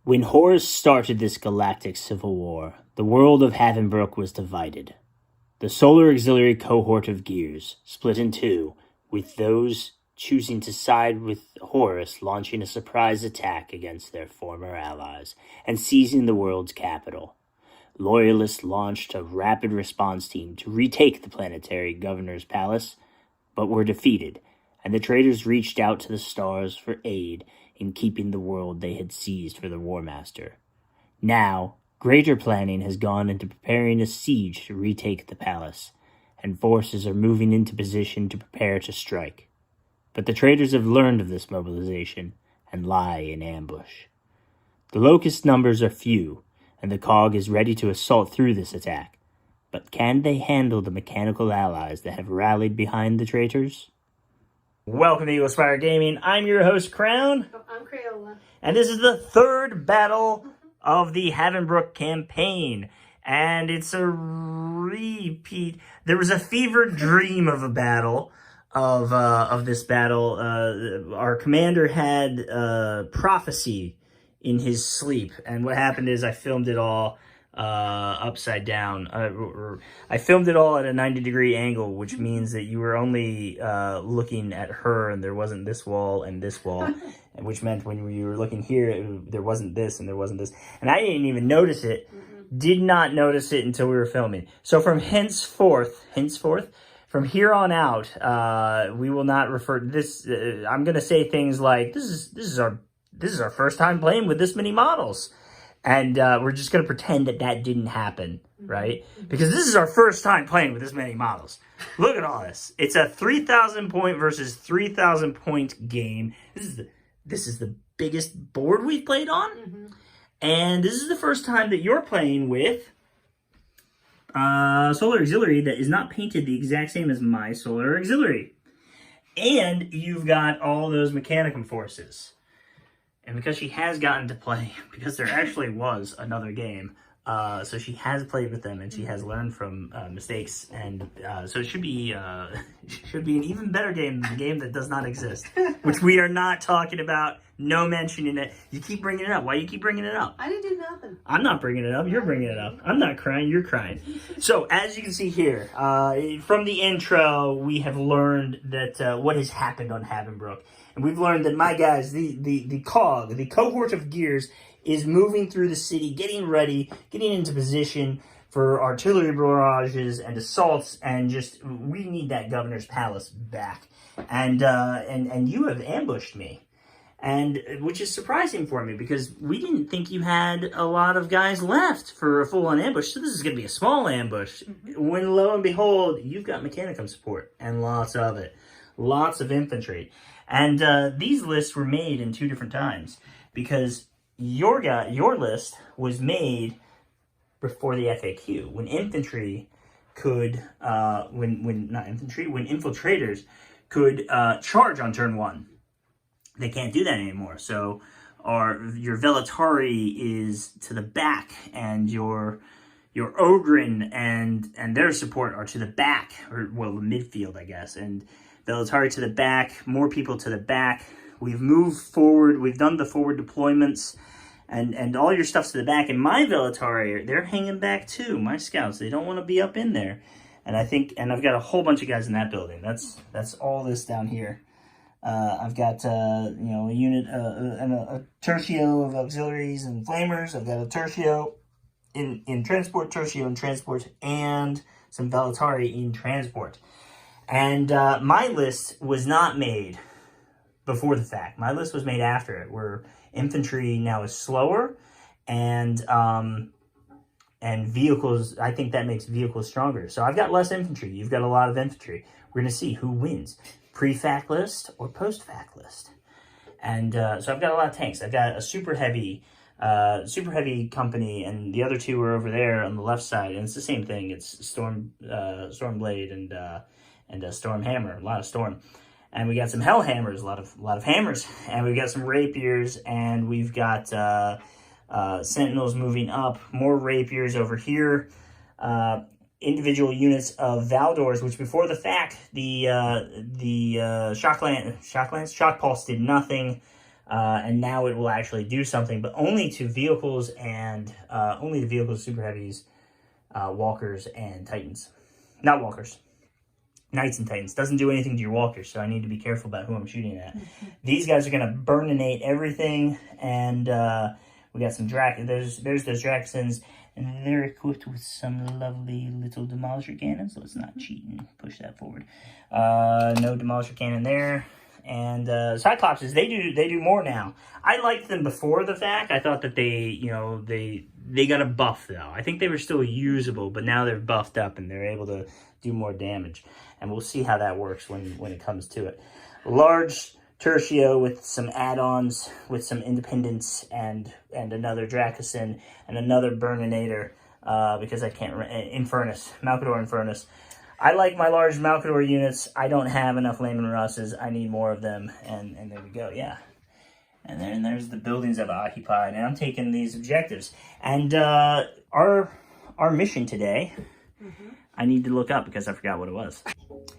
When Horus started this galactic civil war, the world of Havenbrook was divided. The solar auxiliary cohort of Geers split in two, with those choosing to side with Horus launching a surprise attack against their former allies and seizing the world's capital. Loyalists launched a rapid response team to retake the Planetary Governors Palace, but were defeated, and the Traitors reached out to the stars for aid in keeping the world they had seized for the Warmaster. Now, greater planning has gone into preparing a siege to retake the palace, and forces are moving into position to prepare to strike. But the Traitors have learned of this mobilization and lie in ambush. The Locust numbers are few, and the Cog is ready to assault through this attack. But can they handle the mechanical allies that have rallied behind the Traitors? Welcome to Eagle Spire Gaming. I'm your host, Crown. I'm Crayola. And this is the third battle of the Havenbrook campaign. And it's a repeat. There was a fevered dream of a battle, of this battle. Our commander had prophecy in his sleep. And what happened is I filmed it all upside down. I filmed it all at a 90-degree angle, which means that you were only looking at her, and there wasn't this wall and this wall, which meant when you were looking here, there wasn't this and there wasn't this. And I didn't even notice it. Did not notice it until we were filming. So from henceforth, from here on out, we will not refer to this. I'm going to say things like, this is our first time playing with this many models. And we're just going to pretend that that didn't happen, right? Because this is our first time playing with this many models. Look at all this. It's a 3,000 point versus 3,000 point game. This is the biggest board we've played on. And this is the first time that you're playing with Solar Auxillary that is not painted the exact same as my Solar Auxillary. And you've got all those Mechanicum forces. And because she has gotten to play, because there actually was another game, so she has played with them and she has learned from mistakes, and so it should be an even better game than the game that does not exist, which we are not talking about. No mention in it. You keep bringing it up. Why do you keep bringing it up? I didn't do nothing. I'm not bringing it up. You're bringing it up. I'm not crying. You're crying. So as you can see here, from the intro, we have learned that what has happened on Havenbrook. And we've learned that my guys, the Cog, the Cohort of Geers, is moving through the city, getting ready, getting into position for artillery barrages and assaults, and just, we need that Governor's Palace back. And you have ambushed me. And which is surprising for me, because we didn't think you had a lot of guys left for a full-on ambush. So this is going to be a small ambush. When lo and behold, you've got Mechanicum support, and lots of it. Lots of infantry. And these lists were made in two different times, because your list was made before the FAQ, when infantry could, when infiltrators could charge on turn one. They can't do that anymore. So your Velatari is to the back, and your Ogren and their support are to the back, or well, the midfield, I guess, and Velatari to the back, more people to the back. We've moved forward. We've done the forward deployments, and all your stuff's to the back. And my Velatari, they're hanging back too. My scouts, they don't want to be up in there. And I've got a whole bunch of guys in that building. That's all this down here. I've got a unit and a tertio of auxiliaries and flamers. I've got a tertio in transport, tertio in transport, and some Velatari in transport. And my list was not made before the fact. My list was made after it, where infantry now is slower, and vehicles, I think that makes vehicles stronger. So I've got less infantry. You've got a lot of infantry. We're going to see who wins, pre-fact list or post-fact list. And so I've got a lot of tanks. I've got a super heavy company, and the other two are over there on the left side, and it's the same thing. It's Stormblade and a Stormhammer, a lot of Storm. And we got some Hellhammers, a lot of hammers, and we've got some Rapiers, and we've got Sentinels moving up, more Rapiers over here, individual units of Valdors, which before the fact, the Shock Pulse did nothing. and now it will actually do something, but only to vehicles and only the vehicles, super heavies, walkers, and titans. Not walkers. Knights and Titans. Doesn't do anything to your walkers, so I need to be careful about who I'm shooting at. These guys are going to burninate everything, and we got some there's those Draxons, and they're equipped with some lovely little Demolisher cannons. Let's not cheat and push that forward. No Demolisher cannon there. And Cyclopses, they do more now. I liked them before the fact. I thought that they got a buff, though. I think they were still usable, but now they're buffed up, and they're able to do more damage. And we'll see how that works when it comes to it. Large Tertio with some add-ons, with some Independence, and another Dracoson, and another Burninator, because I can't... Infernus. Malcador Infernus. I like my large Malcador units. I don't have enough Layman Russes. I need more of them. And there we go, yeah. And then there's the buildings I've occupied. And I'm taking these objectives. And our mission today, I need to look up because I forgot what it was.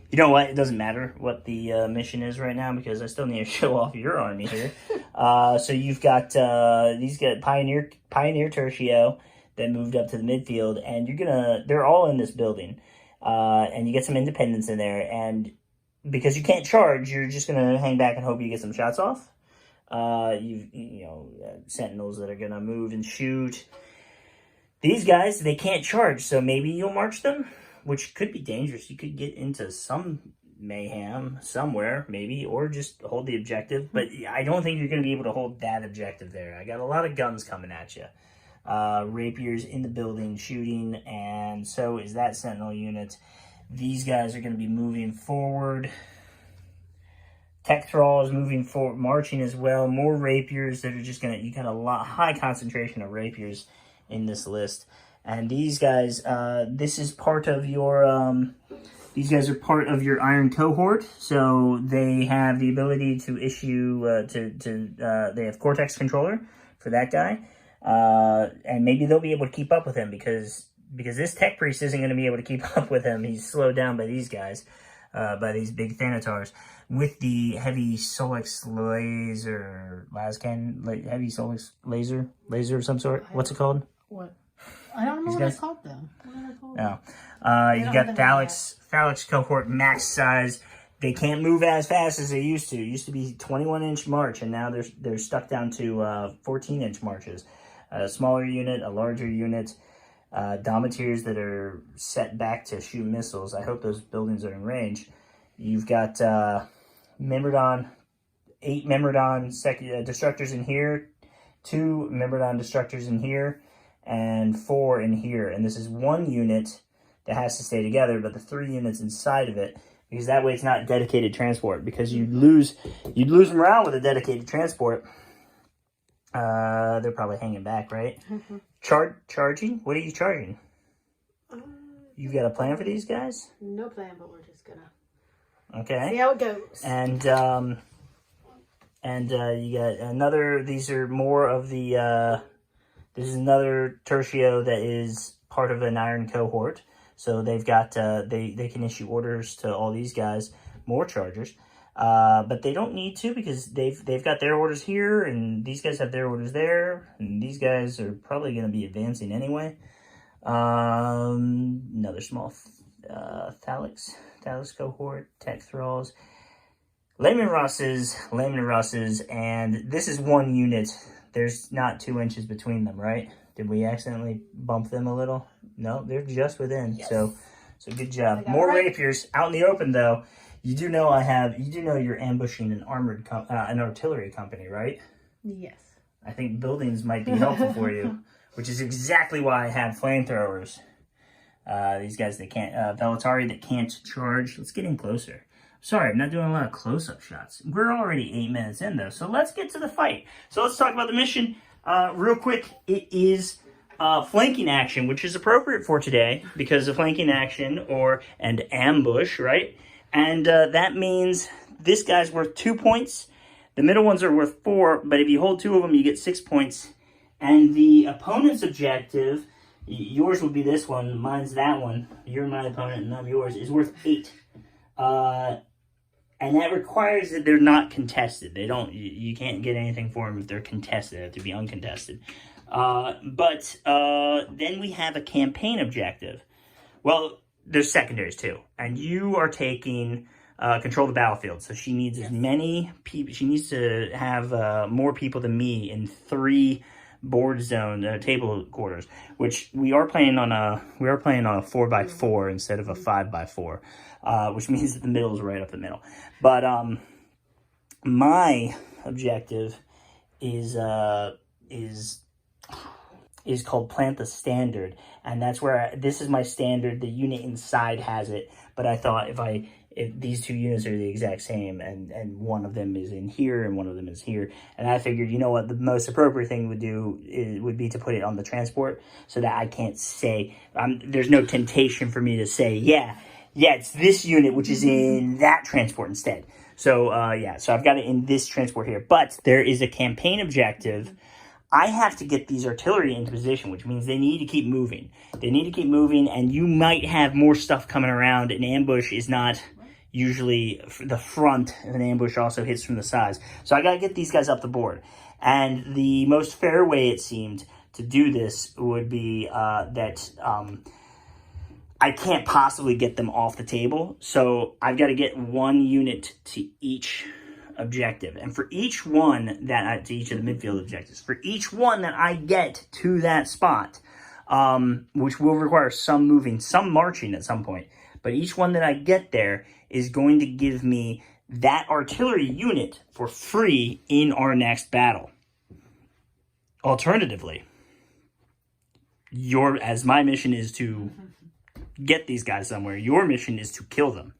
You know what? It doesn't matter what the mission is right now because I still need to show off your army here. So you've got these got Pioneer Tertio that moved up to the midfield. And they're all in this building. And you get some Independence in there, and because you can't charge, you're just gonna hang back and hope you get some shots off. Sentinels that are gonna move and shoot. These guys, they can't charge, so maybe you'll march them, which could be dangerous. You could get into some mayhem somewhere, maybe, or just hold the objective. But I don't think you're gonna be able to hold that objective there. I got a lot of guns coming at you. Rapiers in the building shooting, and so is that Sentinel unit. These guys are going to be moving forward. Tech Thrall is moving forward, marching as well. More Rapiers that are just going to, you got a high concentration of Rapiers in this list. And these guys, this is part of your, these guys are part of your Iron Cohort, so they have the ability to issue, they have Cortex Controller for that guy. And maybe they'll be able to keep up with him because this Tech Priest isn't going to be able to keep up with him. He's slowed down by these guys, by these big Thanatars. With the heavy Solix laser, heavy Solix laser of some sort. What's it called? What? I don't know what I called them. What are they called? No. You got Thalix Cohort max size. They can't move as fast as they used to. It used to be 21-inch march, and now they're stuck down to 14-inch marches. A smaller unit, a larger unit, Dometiers that are set back to shoot missiles. I hope those buildings are in range. You've got Myrmidon, 8 Myrmidon Destructors in here, 2 Myrmidon Destructors in here, and 4 in here. And this is one unit that has to stay together, but the 3 units inside of it, because that way it's not dedicated transport, because you'd lose morale with a dedicated transport. They're probably hanging back, right? Charging? What are you charging? You got a plan for these guys? No plan, but we're just gonna see how it goes. And you got another. These are more of the. This is another Tertio that is part of an Iron Cohort. So they've got they can issue orders to all these guys, more chargers. But they don't need to because they've got their orders here, and these guys have their orders there, and these guys are probably going to be advancing anyway. Another small Thalix Cohort, Tech Thralls, Layman Russes, and this is one unit. There's not 2 inches between them, right? Did we accidentally bump them a little? No, they're just within. Yes. So good job. More Rapiers out in the open though. You do know you're ambushing an an artillery company, right? Yes. I think buildings might be helpful for you, which is exactly why I have flamethrowers. These guys that can't, Velatari that can't charge. Let's get in closer. Sorry, I'm not doing a lot of close-up shots. We're already 8 minutes in though, so let's get to the fight. So let's talk about the mission real quick. It is flanking action, which is appropriate for today because of flanking action and ambush, right? And that means this guy's worth 2 points. The middle ones are worth 4, but if you hold 2 of them, you get 6 points. And the opponent's objective, yours would be this one, mine's that one. You're my opponent and I'm yours, is worth 8. And that requires that they're not contested. They don't. You can't get anything for them if they're contested. They have to be uncontested. But then we have a campaign objective. Well, there's secondaries too, and you are taking control of the battlefield. So she needs as many people. She needs to have more people than me in 3 board zone table quarters, which we are playing on a 4x4 instead of a 5x4, which means that the middle is right up the middle. But my objective is called Plant the Standard, and that's where this is my standard. The unit inside has it, but I thought if these 2 units are the exact same, and one of them is in here and one of them is here, and I figured, you know what, the most appropriate thing would be to put it on the transport, so that I can't say, there's no temptation for me to say, yeah, it's this unit which is in that transport instead. So so I've got it in this transport here, but there is a campaign objective. I have to get these artillery into position, which means they need to keep moving. They need to keep moving, and you might have more stuff coming around. An ambush is not usually the front. An ambush also hits from the sides. So I got to get these guys up the board. And the most fair way, it seemed, to do this would be that I can't possibly get them off the table. So I've got to get 1 unit to each objective, and for each one that to each of the midfield objectives, for each one that I get to that spot, which will require some moving, some marching at some point, but each one that I get there is going to give me that artillery unit for free in our next battle. Alternatively, as my mission is to get these guys somewhere, your mission is to kill them,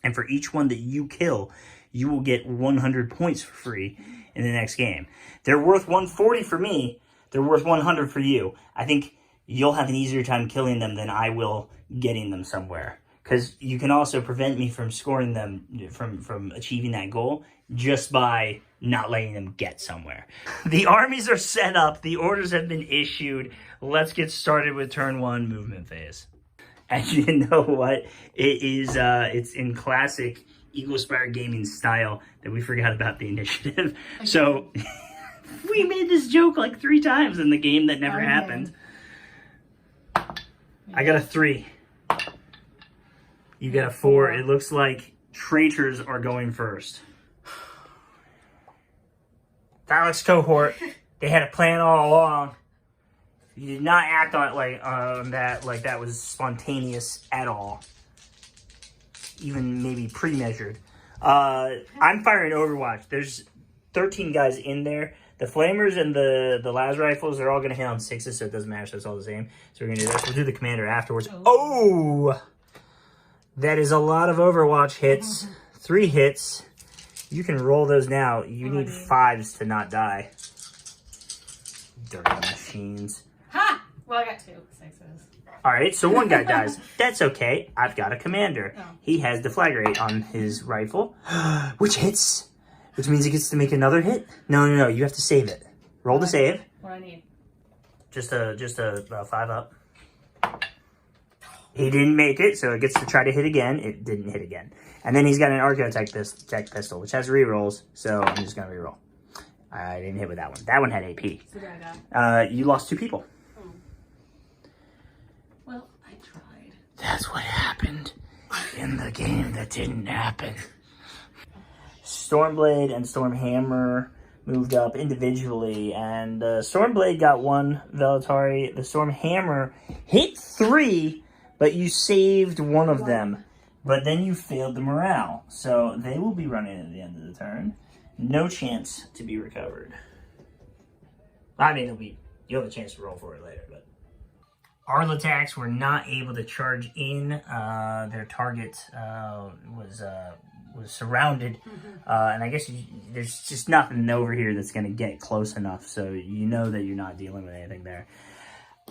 and for each one that you kill, you will get 100 points for free in the next game. They're worth 140 for me. They're worth 100 for you. I think you'll have an easier time killing them than I will getting them somewhere. Because you can also prevent me from scoring them, from achieving that goal, just by not letting them get somewhere. The armies are set up. The orders have been issued. Let's get started with turn 1 movement phase. And you know what? It's in classic Eagle Spire Gaming style that we forgot about the initiative. So we made this joke like 3 times in the game that never happened. I got a 3. You got a 4. It looks like Traitors are going first. Alex Cohort, they had a plan all along. You did not act on it like that was spontaneous at all. Even maybe pre-measured. I'm firing Overwatch. There's 13 guys in there. The Flamers and the Las Rifles are all going to hit on 6s, so it doesn't matter, so it's all the same. So we're going to do this. We'll do the Commander afterwards. Oh! That is a lot of Overwatch hits. 3 hits. You can roll those now. You need 5s to not die. Dirty machines. Ha! Well, I got 2 6s. Alright, so 1 guy dies. That's okay. I've got a commander. Oh. He has Deflagrate on his rifle, which hits. Which means he gets to make another hit? No. You have to save it. Roll the save. What do I need? Just a 5 up. He didn't make it, so it gets to try to hit again. It didn't hit again. And then he's got an Archaeotech pistol, which has rerolls, so I'm just going to reroll. I didn't hit with that one. That one had AP. So did I die? You lost 2 people. Well, I tried. That's what happened in the game that didn't happen. Stormblade and Stormhammer moved up individually, and Stormblade got 1 Velatari. The Stormhammer hit 3, but you saved 1 of them. But then you failed the morale, so they will be running at the end of the turn. No chance to be recovered. I mean, you'll have a chance to roll for it later, but Arl attacks were not able to charge in. Their target was surrounded, and I guess there's just nothing over here that's going to get close enough, so you know that you're not dealing with anything there.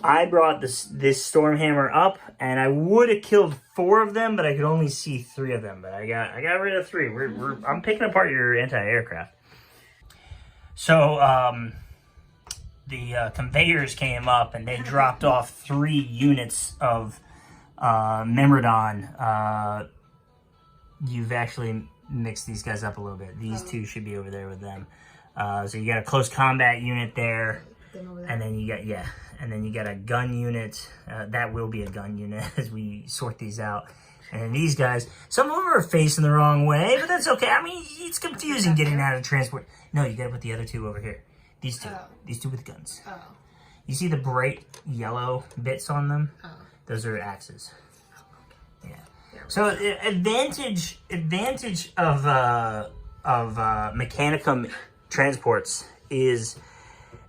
I brought this Stormhammer up, and I would have killed 4 of them, but I could only see 3 of them. But I got rid of 3. I'm picking apart your anti-aircraft. So the conveyors came up, and they dropped off 3 units of Memordon. You've actually mix these guys up a little bit. These two should be over there with them. So you got a close combat unit there. And then you got, and then you got a gun unit. That will be a gun unit as we sort these out. And then these guys, some of them are facing the wrong way, but that's okay. I mean, it's confusing getting out of transport. No, you gotta put the other two over here. These two. These two with guns. You see the bright yellow bits on them? Those are axes. Yeah. So advantage of Mechanicum transports is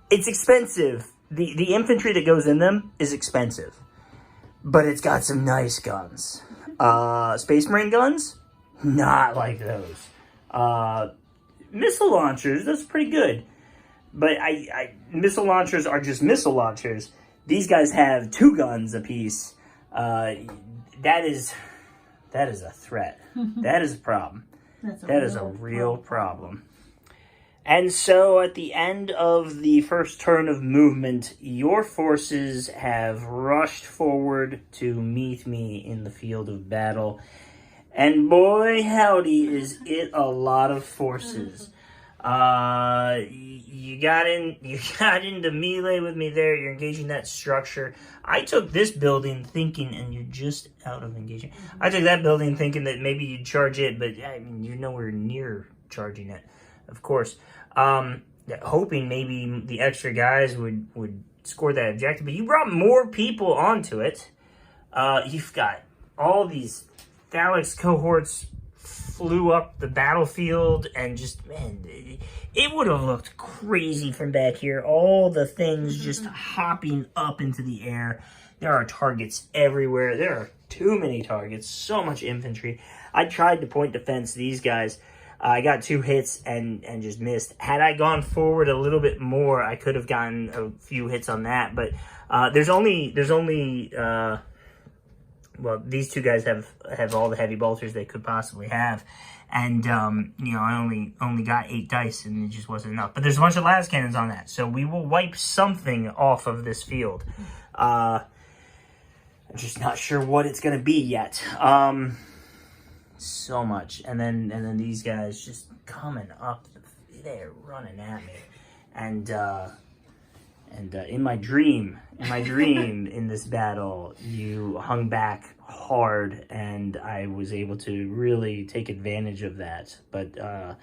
it's expensive. The infantry that goes in them is expensive, but it's got some nice guns. Space Marine guns, not like those. Missile launchers, that's pretty good. But missile launchers are just missile launchers. These guys have 2 guns apiece. That is a threat. That is a problem. That is a real problem. And so at the end of the first turn of movement, your forces have rushed forward to meet me in the field of battle. And boy, howdy, is it a lot of forces. You got into melee with me there. You're engaging that structure. I took this building thinking, and you're just out of engaging. I took that building thinking that maybe you'd charge it, but I mean, you're nowhere near charging it, of course. Hoping maybe the extra guys would score that objective, but you brought more people onto it. You've got all these Thalix cohorts flew up the battlefield, and just, man, it would have looked crazy from back here. All the things just hopping up into the air. There are targets everywhere. There are too many targets. So much infantry. I tried to point defense these guys. I got 2 hits and just missed. Had I gone forward a little bit more, I could have gotten a few hits on that. But there's only well, these 2 guys have all the heavy bolters they could possibly have, and you know, I only got 8 dice, and it just wasn't enough. But there's a bunch of las cannons on that, so we will wipe something off of this field. I'm just not sure what it's gonna be yet. So much, and then these guys just coming up, they're running at me, and in my dream in this battle, you hung back hard, and I was able to really take advantage of that. But the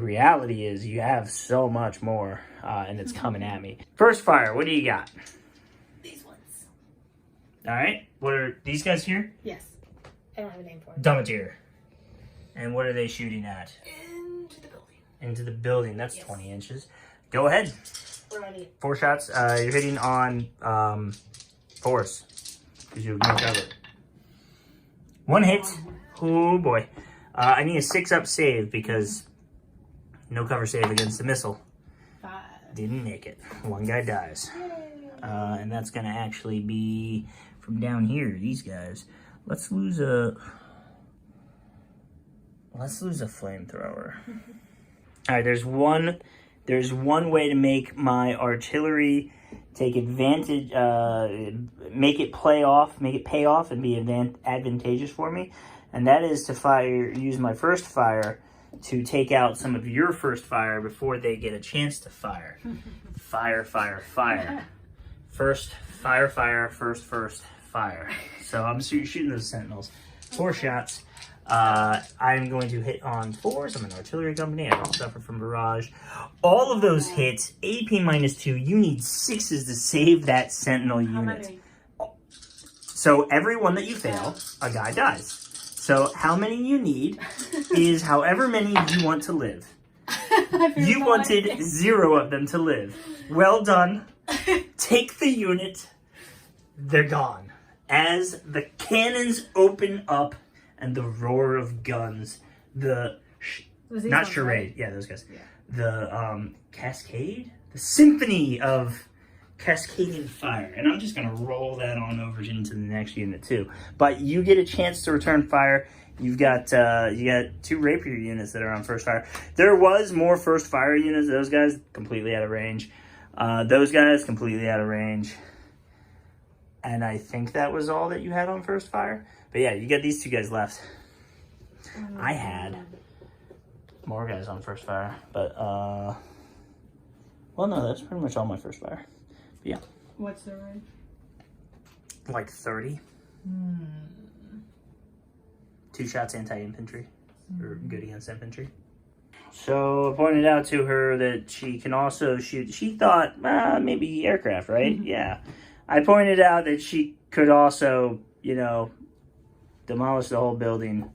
reality is, you have so much more, and it's coming at me. First fire, what do you got? These ones. All right, what are these guys here? Yes. I don't have a name for it. Dummeteer. And what are they shooting at? Into the building. Into the building. That's 20 inches. Go ahead. We're ready. 4 shots. You're hitting on Horus, because you have no cover. 1 hit. Oh boy. I need a 6-up save because no cover save against the missile. 5. Didn't make it. 1 guy dies. And that's going to actually be from down here, these guys. Let's lose a flamethrower. All right, there's one way to make my artillery take advantage, make it pay off and be advantageous for me, and that is to use my first fire to take out some of your first fire before they get a chance to fire. Fire. First fire, first fire. So I'm shooting those sentinels. 4 shots. I'm going to hit on 4s. I'm an artillery company. I don't suffer from barrage. All of those hits, AP -2. You need 6s to save that sentinel unit. So every one that you fail, a guy dies. So how many you need is however many you want to live. You wanted 0 of them to live. Well done. Take the unit. They're gone. As the cannons open up and the roar of guns, not charade, right? Yeah, those guys. Yeah. The cascade, the symphony of cascading fire, and I'm just gonna roll that on over into the next unit too. But you get a chance to return fire. You got 2 rapier units that are on first fire. There was more first fire units. Those guys completely out of range. Those guys completely out of range. And I think that was all that you had on first fire. But yeah, you got these 2 guys left. I had more guys on first fire. But, well, no, that's pretty much all my first fire. But yeah. What's the range? Like 30. 2 shots anti-infantry. Or good against infantry. So I pointed out to her that she can also shoot. She thought, maybe aircraft, right? Yeah. I pointed out that she could also, you know, demolish the whole building.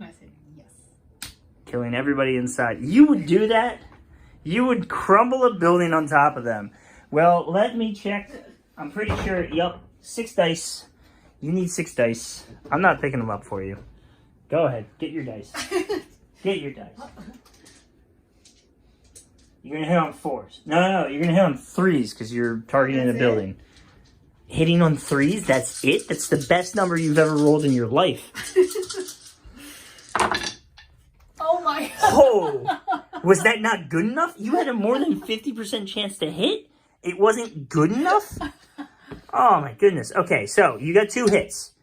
I said yes. Killing everybody inside. You would do that? You would crumble a building on top of them. Well, let me check. I'm pretty sure, yep, 6 dice. You need 6 dice. I'm not picking them up for you. Go ahead, get your dice. Get your dice. You're going to hit on 4s. No, you're going to hit on 3s because you're targeting a building. Hitting on 3s, that's it? That's the best number you've ever rolled in your life. Oh my god. Oh, was that not good enough? You had a more than 50% chance to hit? It wasn't good enough? Oh my goodness. Okay, so you got 2 hits.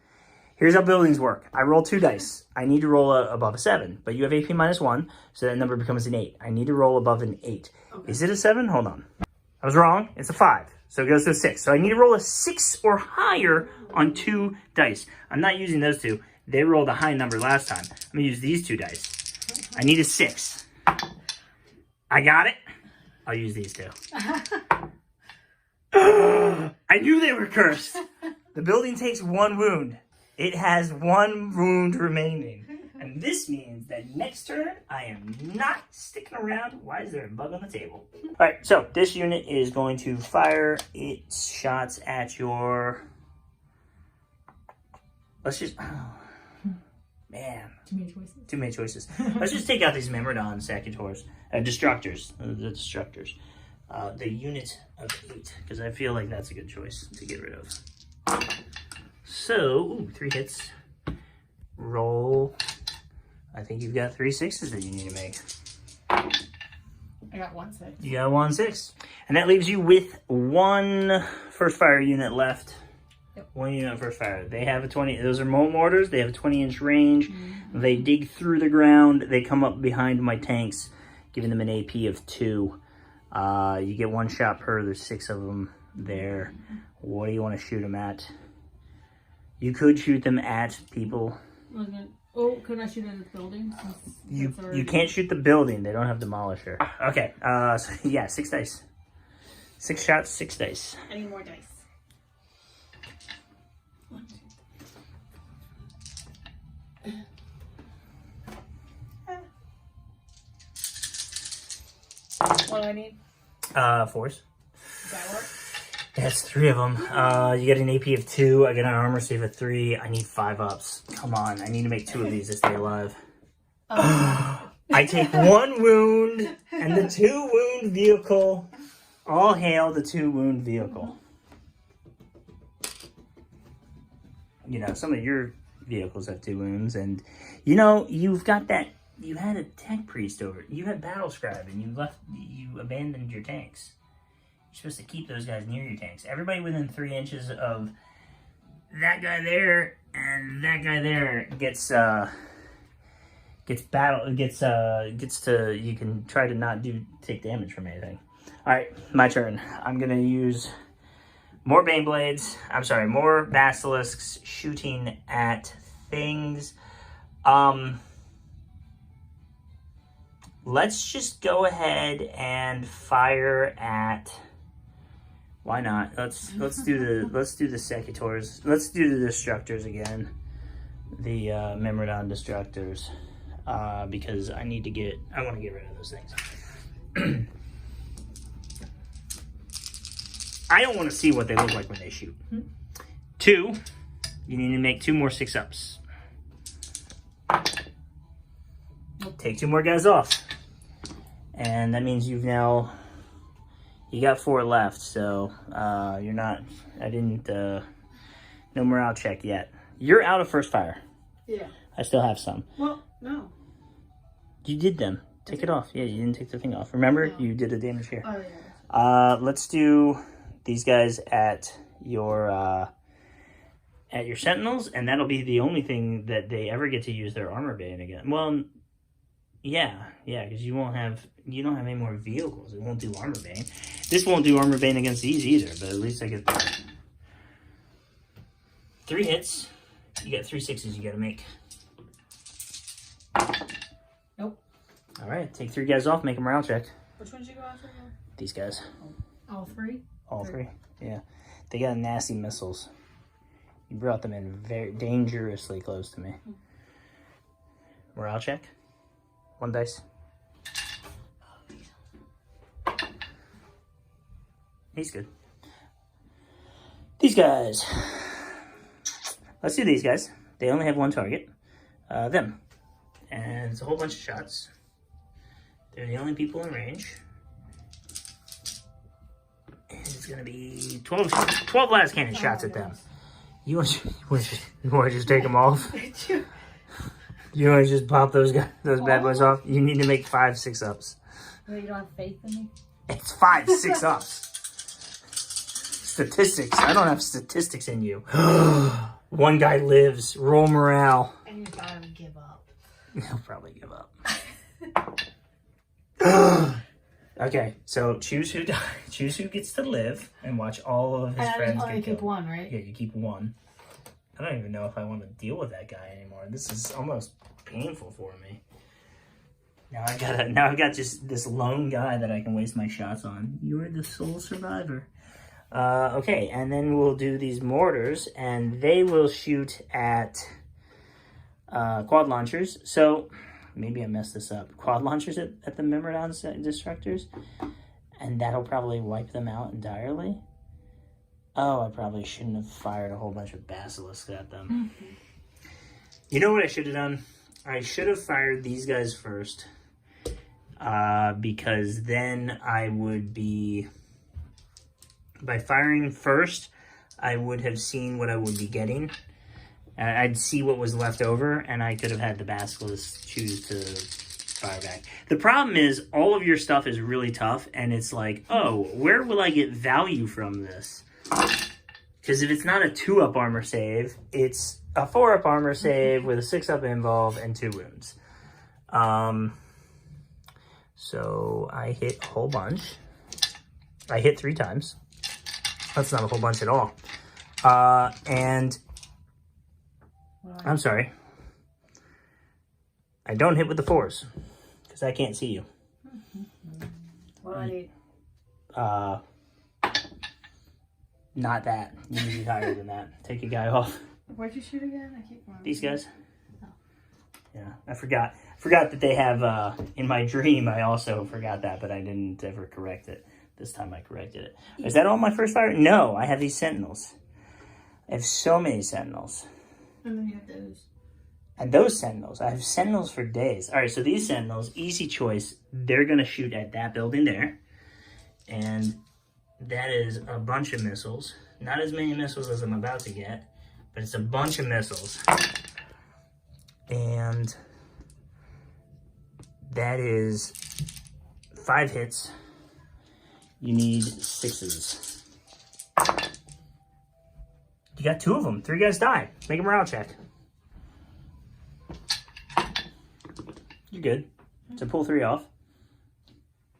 Here's how buildings work. I roll 2 dice. I need to roll above a 7, but you have AP -1, so that number becomes an 8. I need to roll above an 8. Okay. Is it a 7? Hold on. I was wrong. It's a 5, so it goes to a 6. So I need to roll a 6 or higher on 2 dice. I'm not using those 2. They rolled a high number last time. I'm going to use these 2 dice. I need a 6. I got it. I'll use these 2. I knew they were cursed. The building takes 1 wound. It has 1 wound remaining. And this means that next turn, I am not sticking around. Why is there a bug on the table? All right, so this unit is going to fire its shots at your... Let's just... Oh, man. Too many choices. Let's just take out these Mechanicum Secators. Destructors. The Destructors. The unit of 8, because I feel like that's a good choice to get rid of. So, 3 hits. Roll. I think you've got 3 6s that you need to make. I got 1 6. You got 1 6. And that leaves you with 1 first fire unit left. Yep. 1 unit of first fire. They have a 20, those are mole mortars. They have a 20-inch range. Mm-hmm. They dig through the ground. They come up behind my tanks, giving them an AP of 2. You get 1 shot per. There's 6 of them there. What do you want to shoot them at? You could shoot them at people. Oh, could I shoot at the building? You can't shoot the building. They don't have Demolisher. Okay. So yeah, 6 dice. 6 shots, 6 dice. I need more dice. 1, 2. What do I need? 4s. Does that work? That's 3 of them. You get an AP of 2. I get an armor save of 3. I need 5 ups. Come on, I need to make 2 of these to stay alive. I take 1 wound and the 2 wound vehicle. All hail the 2 wound vehicle. You know, some of your vehicles have 2 wounds, and you know you've got that. You had a tech priest over. You had battle scribe, and you abandoned your tanks. You're supposed to keep those guys near your tanks. Everybody within 3 inches of that guy there and that guy there gets to, you can try to not take damage from anything. All right, my turn. I'm gonna use more Baneblades. I'm sorry, more Basilisks shooting at things. Let's just go ahead and fire at. Why not? Let's do the Secators. Let's do the Destructors again. The Mechanicum Destructors. Because I want to get rid of those things. I don't want to see what they look like when they shoot. 2, you need to make 2 more 6-ups. Take 2 more guys off. And that means you got 4 left, so you're not, no morale check yet. You're out of first fire. Yeah. I still have some. Well, no. You did them. Take it off. Yeah, you didn't take the thing off. Remember, you did the damage here. Oh, yeah. Let's do these guys at your Sentinels, and that'll be the only thing that they ever get to use their armor band again. Well, Yeah, because you don't have any more vehicles. It won't do armor bane. This won't do armor bane against these either, but at least I get that. 3 hits. You got 3 6s you gotta make. Nope. Alright, take 3 guys off, make them morale check. Which ones you go after? These guys. All 3? All 3? Yeah. They got nasty missiles. You brought them in very dangerously close to me. Morale check. 1 dice. He's good. These guys. Let's do these guys. They only have 1 target. Them. And it's a whole bunch of shots. They're the only people in range. And it's going to be 12 blast cannon shots at them. You want to just take them off? You want to just pop those bad boys off? You need to make 5 6-ups. Wait, you don't have faith in me? It's 5 6-ups. Statistics. I don't have statistics in you. 1 guy lives. Roll morale. And you thought I would give up. He'll probably give up. Okay, so choose who gets to live, and watch all of his friends get keep killed. 1, right? Yeah, you keep 1. I don't even know if I want to deal with that guy anymore. This is almost painful for me. Now I've got just this lone guy that I can waste my shots on. You're the sole survivor. Okay, and then we'll do these mortars, and they will shoot at quad launchers. So maybe I messed this up. Quad launchers at the Myrmidon destructors, and that'll probably wipe them out entirely. Oh, I probably shouldn't have fired a whole bunch of basilisks at them. Mm-hmm. You know what I should have done? I should have fired these guys first, because then I would be... By firing first, I would have seen what I would be getting. I'd see what was left over, and I could have had the Basilisk choose to fire back. The problem is, all of your stuff is really tough, and it's like, oh, where will I get value from this? Because if it's not a 2-up armor save, it's a 4-up armor save with a 6-up involve and 2 wounds. So I hit a whole bunch. I hit 3 times. That's not a whole bunch at all. And I'm sorry. I don't hit with the 4s because I can't see you. What do I need? Not that. You need to be higher than that. Take a guy off. Where'd you shoot again? I keep remembering. These guys? Oh. Yeah, I forgot. Forgot that they have, in my dream, I also forgot that, but I didn't ever correct it. This time I corrected it. Is that all my first fire? No, I have these sentinels. I have so many sentinels. And then you have those. And those sentinels. I have sentinels for days. All right, so these sentinels, easy choice. They're going to shoot at that building there. And that is a bunch of missiles. Not as many missiles as I'm about to get, but it's a bunch of missiles. And that is 5 hits. You need 6s. You got 2 of them. 3 guys die. Make a morale check. You're good. So pull 3 off.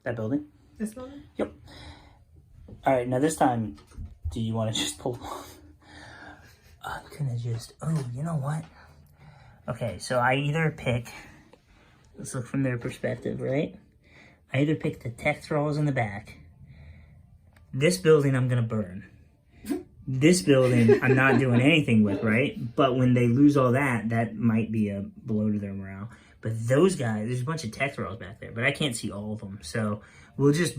That building. This building? Yep. Alright, now this time, do you want to just pull them off? I'm gonna just... Oh, you know what? Okay, so I either pick... Let's look from their perspective, right? I either pick the tech thralls in the back. This building I'm gonna burn. This building I'm not doing anything with, right? But when they lose all that, that might be a blow to their morale. But those guys, there's a bunch of tech thralls back there, but I can't see all of them. So we'll just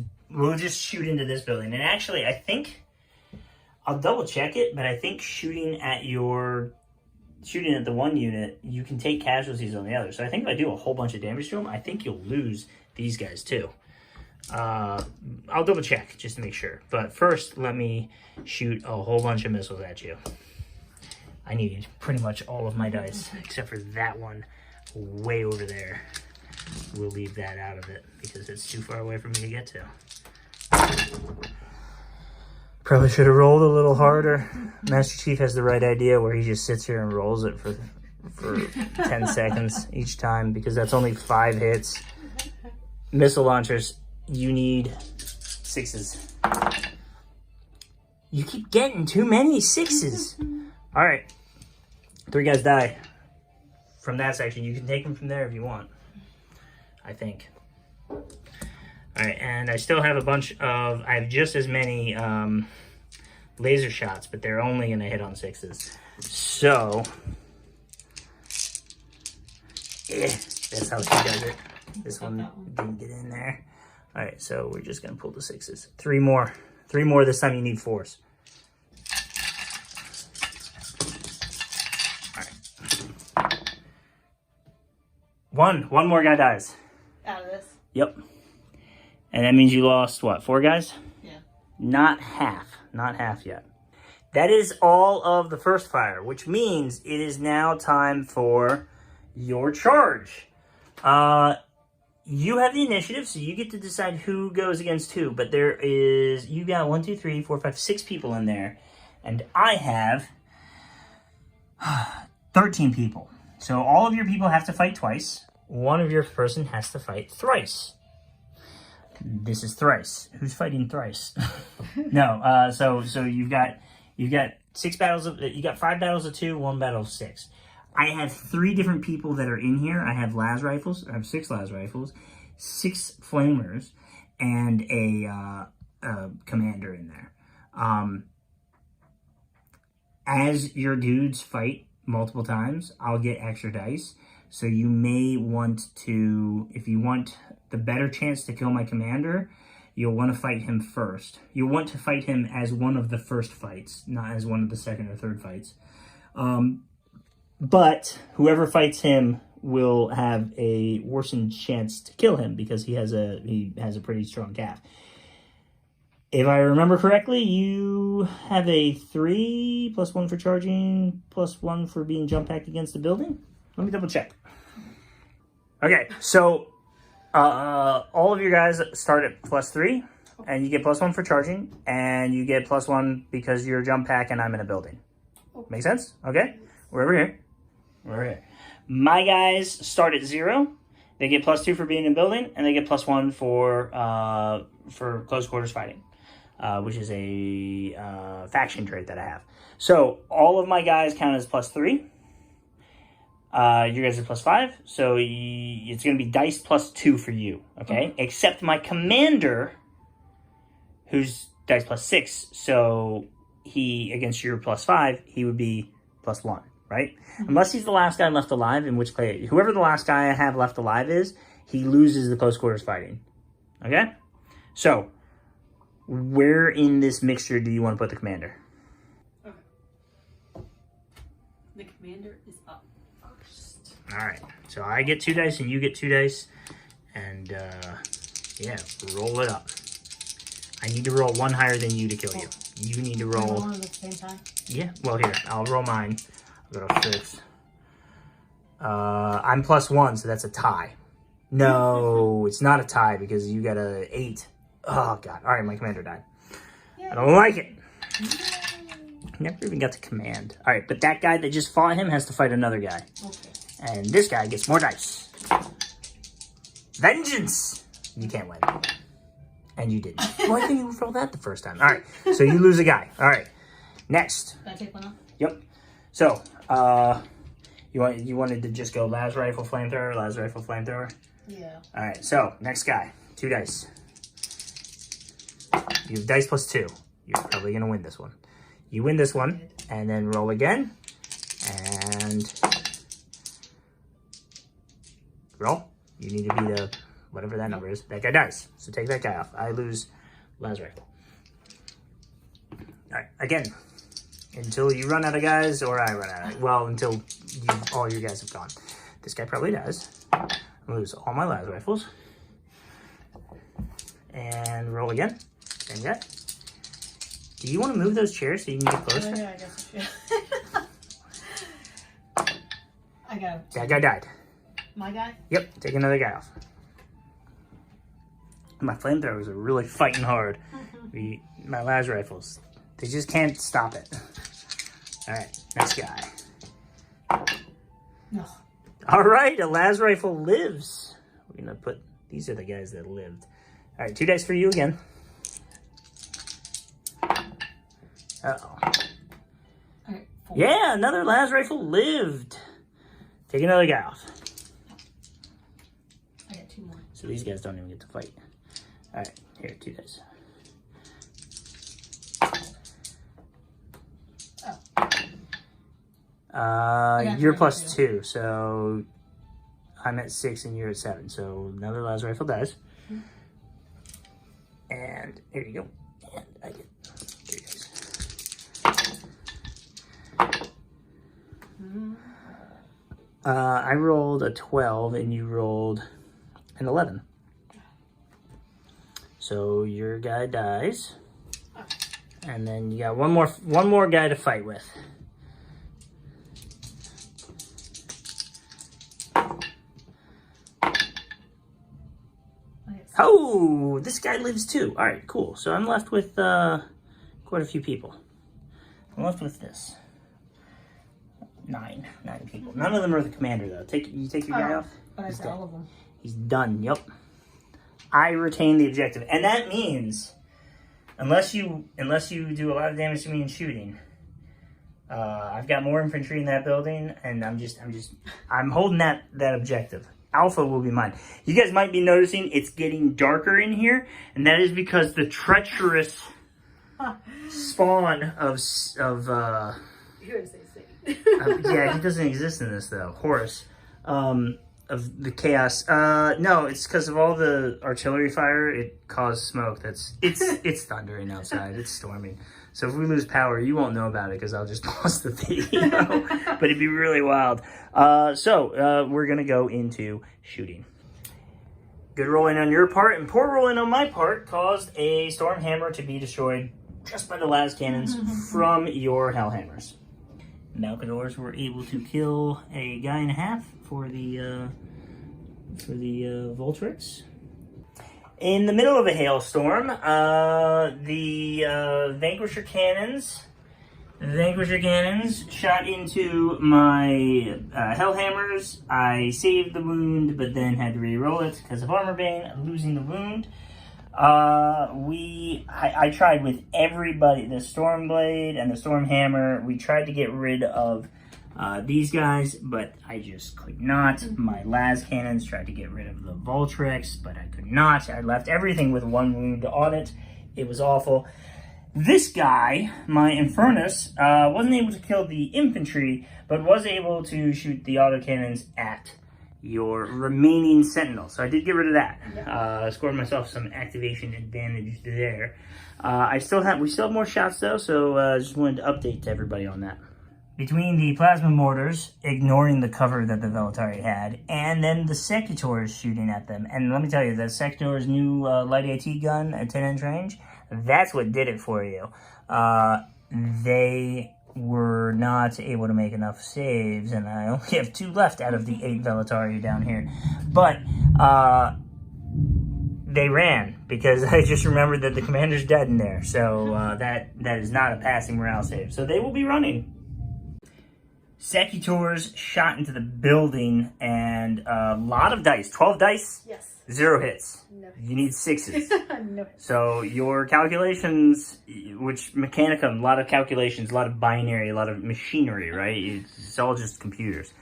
shoot into this building. And actually, I think I'll double check it, but I think shooting at the one unit, you can take casualties on the other. So I think if I do a whole bunch of damage to them, I think you'll lose these guys too. I'll double check just to make sure. But first, let me shoot a whole bunch of missiles at you. I need pretty much all of my dice, except for that one way over there. We'll leave that out of it because it's too far away for me to get to. Probably should have rolled a little harder. Master Chief has the right idea where he just sits here and rolls it for for 10 seconds each time because that's only 5 hits. Missile launchers, you need 6s. You keep getting too many 6s. All right. 3 guys die from that section. You can take them from there if you want, I think. All right, and I still have a bunch of, I have just as many laser shots, but they're only going to hit on 6s. So, that's how she does it. This one didn't get in there. All right, so we're just going to pull the 6s. 3 more. 3 more. This time you need 4s. One more guy dies. Out of this? Yep. And that means you lost, what, 4 guys? Yeah. Not half. Not half yet. That is all of the first fire, which means it is now time for your charge. You have the initiative, so you get to decide who goes against who. But there is, you got 1, 2, 3, 4, 5, 6 people in there. And I have 13 people. So all of your people have to fight twice. One of your person has to fight thrice. This is thrice. Who's fighting thrice? No. So you've got 6 battles of, you got 5 battles of 2, 1 battle of 6. I have 3 different people that are in here. I have las rifles. I have 6 las rifles, 6 flamers, and a commander in there. As your dudes fight multiple times, I'll get extra dice. So you may want to, if you want the better chance to kill my commander, you'll want to fight him first. You'll want to fight him as one of the first fights, not as one of the second or third fights. But whoever fights him will have a worsened chance to kill him because he has a pretty strong calf. If I remember correctly, you have a 3 plus 1 for charging, plus 1 for being jump packed against the building. Let me double check. Okay, so all of your guys start at plus 3, and you get plus 1 for charging, and you get plus 1 because you're jump pack and I'm in a building. Make sense? Okay, we're over here. We're over here. My guys start at 0. They get plus 2 for being in a building, and they get plus 1 for close quarters fighting. Which is a faction trait that I have. So all of my guys count as plus 3. You guys are plus 5. So it's going to be dice plus 2 for you. Okay? Mm-hmm. Except my commander, who's dice plus 6. So he, against your plus 5, he would be plus 1. Right? Mm-hmm. Unless he's the last guy left alive, in which case, whoever the last guy I have left alive is, he loses the close quarters fighting. Okay? So where in this mixture do you want to put the commander? Okay. The commander is up first. All right. So I get 2 dice and you get 2 dice. And, yeah, roll it up. I need to roll 1 higher than you to kill you. You need to roll. All at the same time? Yeah. Well, here. I'll roll mine. I'll go to 6. I'm plus 1, so that's a tie. No, it's not a tie because you got a 8. Oh, God. All right, my commander died. Yay. I don't like it. Never even got to command. All right, but that guy that just fought him has to fight another guy. Okay. And this guy gets more dice. Vengeance! You can't win. And you didn't. Why didn't you roll that the first time? All right, so you lose a guy. All right, next. Can I take one off? Yep. So, you wanted to just go las rifle, flamethrower? Yeah. All right, so next guy. 2 dice. You have dice plus 2. You're probably going to win this one. You win this one, and then roll again. And roll. You need to beat a, whatever that number is. That guy dies. So take that guy off. I lose las rifle. All right, again. Until you run out of guys, or I run out of, well, until all your guys have gone. This guy probably dies. I lose all my las rifles. And roll again. Same guy. Do you want to move those chairs so you can get closer? Yeah, I guess I should. I got it. That guy died. My guy? Yep, take another guy off. My flamethrowers are really fighting hard. My las rifles, they just can't stop it. All right, next guy. No. All right, a las rifle lives. We're gonna put, these are the guys that lived. All right, 2 dice for you again. Uh-oh. Alright, 4. Yeah, another las rifle lived. Take another guy off. I got 2 more. So these guys don't even get to fight. All right, here, 2 dice. You're plus 2, so I'm at 6 and you're at 7. So another las rifle dies. And here you go. And I get 3 dice. I rolled a 12 and you rolled an 11. So your guy dies. And then you got one more guy to fight with. Oh, this guy lives too. All right, cool. So I'm left with quite a few people. I'm left with this. 9 people. None of them are the commander though. You take your guy off. But I said all of them. He's done. Yep. I retain the objective, and that means unless you do a lot of damage to me in shooting, I've got more infantry in that building, and I'm holding that objective. Alpha will be mine. You guys might be noticing it's getting darker in here, and that is because the treacherous spawn of Here's they say. yeah, he doesn't exist in this though. Horus, of the chaos. No, it's because of all the artillery fire. It caused smoke. It's thundering outside. It's storming. So if we lose power, you won't know about it because I'll just pause the video. But it'd be really wild. So we're gonna go into shooting. Good rolling on your part, and poor rolling on my part caused a storm hammer to be destroyed just by the las cannons from your hellhammers. Malcadors were able to kill a guy and a half for the Voltrix. In the middle of a hailstorm, the Vanquisher cannons shot into my Hellhammers. I saved the wound, but then had to re-roll it because of Armor Bane, losing the wound. I tried with everybody, the Stormblade and the Stormhammer. We tried to get rid of these guys, but I just could not. My las cannons tried to get rid of the Voltrix, but I could not. I left everything with 1 wound on it. It was awful. This guy, my Infernus, wasn't able to kill the infantry, but was able to shoot the autocannons at your remaining sentinel. So I did get rid of that. Scored myself some activation advantage there. We still have more shots though, so just wanted to update to everybody on that. Between the plasma mortars, ignoring the cover that the Velatari had, and then the Secutors shooting at them. And let me tell you, the Secutor's new light AT gun at 10-inch range, that's what did it for you. They were not able to make enough saves, and I only have 2 left out of the 8 Velatari down here. But they ran, because I just remembered that the commander's dead in there. So that is not a passing morale save. So they will be running. Secutors shot into the building, and a lot of dice. 12 dice? Yes. 0 hits. No. You need 6s. No. So your calculations, which Mechanicum, a lot of calculations, a lot of binary, a lot of machinery, right? It's all just computers.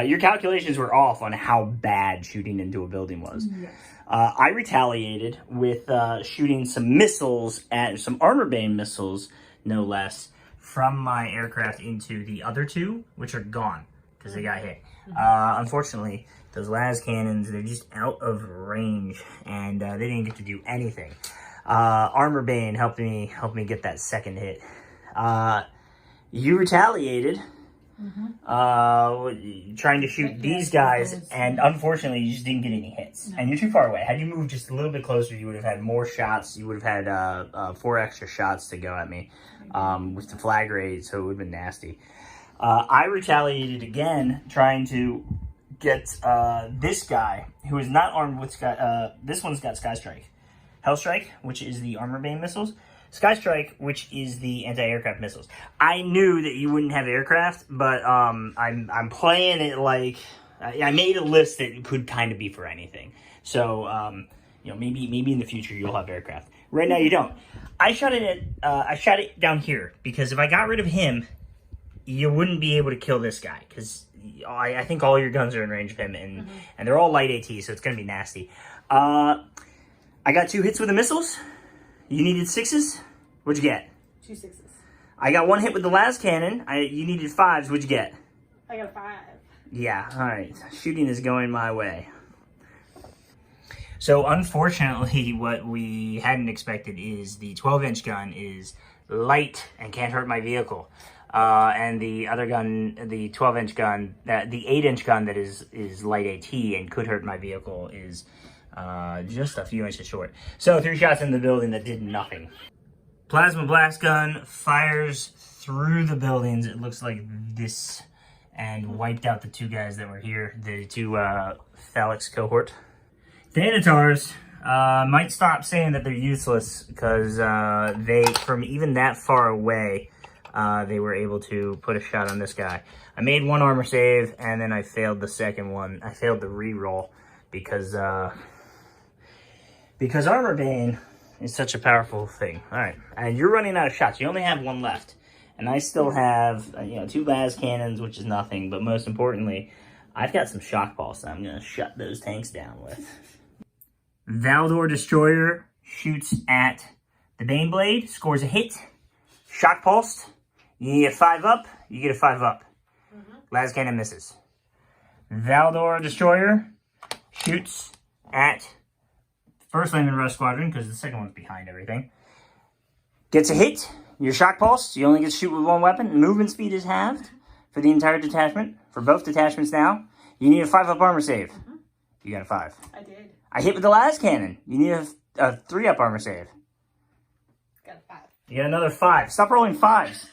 Your calculations were off on how bad shooting into a building was. Yes. I retaliated with shooting some missiles, some Armor Bane missiles, no less, from my aircraft into the other 2, which are gone because they got hit. Unfortunately, those las cannons, they're just out of range, and they didn't get to do anything. Armor Bane helped me get that second hit. You retaliated, trying to shoot these guys, and unfortunately, you just didn't get any hits. No. And you're too far away. Had you moved just a little bit closer, you would have had more shots. You would have had 4 extra shots to go at me with the flag rate, so it would have been nasty. I retaliated again, trying to get this guy, who is not armed with this one's got Sky Strike. Hellstrike, which is the Armor Bane missiles. Sky Strike, which is the anti-aircraft missiles. I knew that you wouldn't have aircraft, but I'm playing it like I made a list that could kind of be for anything. So maybe in the future you'll have aircraft. Right now you don't. I shot it down here because if I got rid of him, you wouldn't be able to kill this guy because I think all your guns are in range of him, and they're all light AT, so it's gonna be nasty. I got 2 hits with the missiles. You needed 6s. What'd you get? 2 6s. I got 1 hit with the las cannon. You needed 5s. What'd you get? I got a 5. Yeah, all right. Shooting is going my way. So unfortunately, what we hadn't expected is the 12-inch gun is light and can't hurt my vehicle. And the other gun, the 12-inch gun, the 8-inch gun that is light AT and could hurt my vehicle is just a few inches short. So 3 shots in the building that did nothing. Plasma blast gun fires through the buildings. It looks like this, and wiped out the 2 guys that were here, the 2 Phalanx cohort. Thanatars might stop saying that they're useless because they, from even that far away, they were able to put a shot on this guy. I made 1 armor save, and then I failed the second one. I failed the reroll because Armor Bane is such a powerful thing. All right, and you're running out of shots. You only have 1 left, and I still have 2 las cannons, which is nothing. But most importantly, I've got some shock pulse that I'm gonna shut those tanks down with. Valdor Destroyer shoots at the Baneblade, scores a hit. Shock pulsed. You get 5 up. You get a 5 up. Las cannon misses. Valdor Destroyer shoots at first Landing Rush Squadron, because the second one's behind everything. Gets a hit. Your shock pulse. You only get to shoot with 1 weapon. Movement speed is halved for the entire detachment. For both detachments now. You need a 5-up armor save. You got a 5. I did. I hit with the las cannon. You need a 3-up armor save. Got a 5. You got another 5. Stop rolling 5s.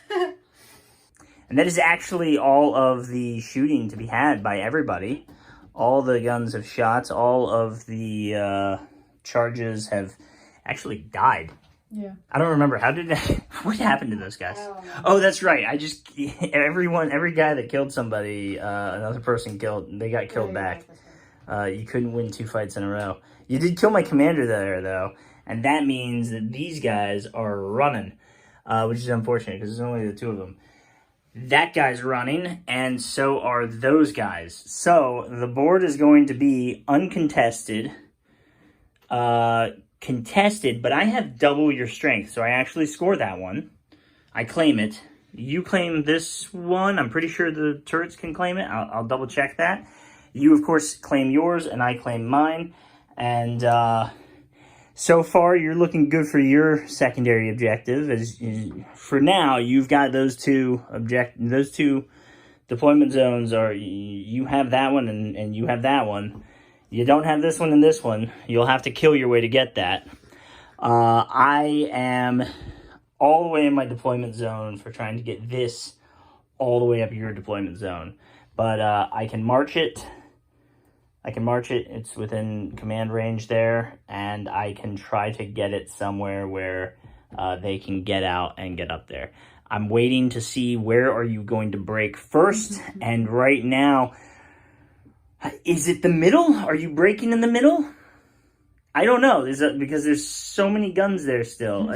And that is actually all of the shooting to be had by everybody. All the guns have shots. All of the charges have actually died. Yeah. I don't remember. What happened to those guys? Oh, that's right. Every guy that killed somebody, another person killed, they got killed back. You couldn't win 2 fights in a row. You did kill my commander there, though. And that means that these guys are running, which is unfortunate because there's only the 2 of them. That guy's running, and so are those guys. So the board is going to be uncontested, contested, but I have double your strength, so I actually score that one. I claim it. You claim this one. I'm pretty sure the turrets can claim it. I'll double check that. You, of course, claim yours, and I claim mine. And so far, you're looking good for your secondary objective. For now, you've got those 2 deployment zones. You have that one, and you have that one. You don't have this one and this one. You'll have to kill your way to get that. I am all the way in my deployment zone for trying to get this all the way up your deployment zone. But I can march it. It's within command range there. And I can try to get it somewhere where they can get out and get up there. I'm waiting to see where are you going to break first. And right now, is it the middle? Are you breaking in the middle? I don't know. Because there's so many guns there still.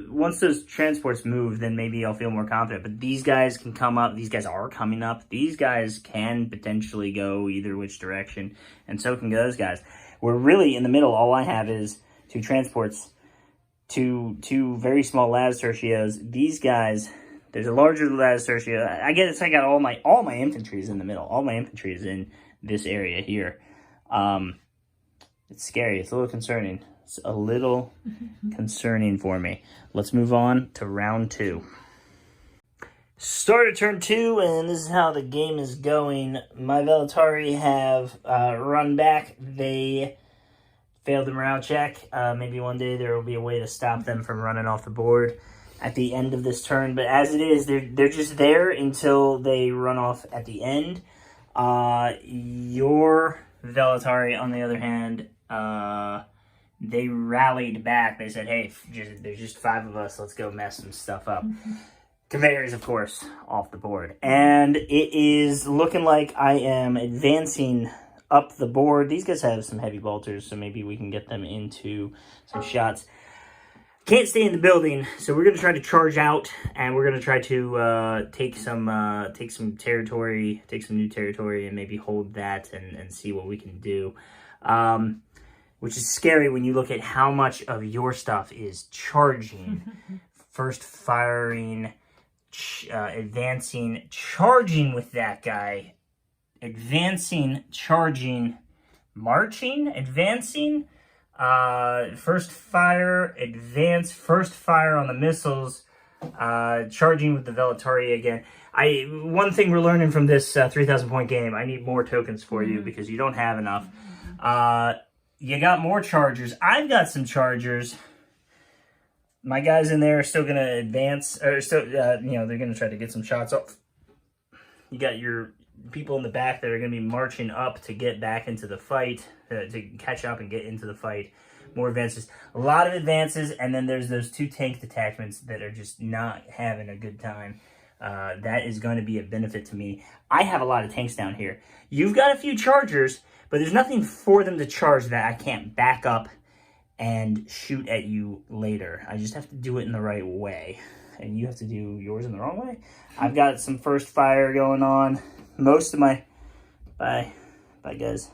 Once those transports move, then maybe I'll feel more confident. But these guys can come up. These guys are coming up. These guys can potentially go either which direction. And so can those guys. We're really in the middle. All I have is 2 transports, two very small las tertios. These guys, there's a larger las tertio. I guess I got all my infantry is in the middle. All my infantry is in this area here. It's scary. It's a little concerning. It's a little concerning for me. Let's move on to round 2. Started turn 2, and this is how the game is going. My Velatari have run back. They failed the morale check. Maybe one day there will be a way to stop them from running off the board at the end of this turn. But as it is, they're just there until they run off at the end. Your Velatari, on the other hand, they rallied back. They said, hey, there's just 5 of us. Let's go mess some stuff up. Conveyors, of course, off the board. And it is looking like I am advancing up the board. These guys have some heavy bolters, so maybe we can get them into some shots. Can't stay in the building, so we're going to try to charge out, and we're going to try to take some territory, take some new territory, and maybe hold that and see what we can do. Which is scary when you look at how much of your stuff is charging. First firing, advancing, charging with that guy. Advancing, charging, marching, advancing. First fire, advance, first fire on the missiles. Charging with the Velatari again. One thing we're learning from this 3,000 point game, I need more tokens for you because you don't have enough. You got more chargers. I've got some chargers. My guys in there are still going to advance, or still, they're going to try to get some shots off. You got your people in the back that are going to be marching up to get back into the fight, to catch up and get into the fight. More advances. A lot of advances, and then there's those 2 tank detachments that are just not having a good time. That is going to be a benefit to me. I have a lot of tanks down here. You've got a few chargers, but there's nothing for them to charge that I can't back up and shoot at you later. I just have to do it in the right way. And you have to do yours in the wrong way. I've got some first fire going on. Most of my... Bye, guys.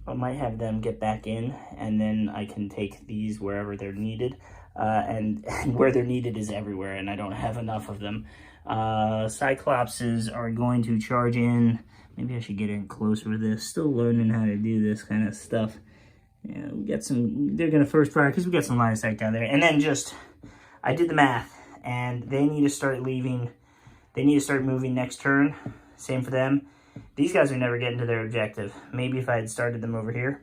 I might have them get back in, and then I can take these wherever they're needed. And where they're needed is everywhere, and I don't have enough of them. Cyclopses are going to charge in. Maybe I should get in closer with this. Still learning how to do this kind of stuff. Yeah, we got some, they're going to first fire because we got some line of sight down there. And then I did the math, and they need to start leaving. They need to start moving next turn. Same for them. These guys are never getting to their objective. Maybe if I had started them over here,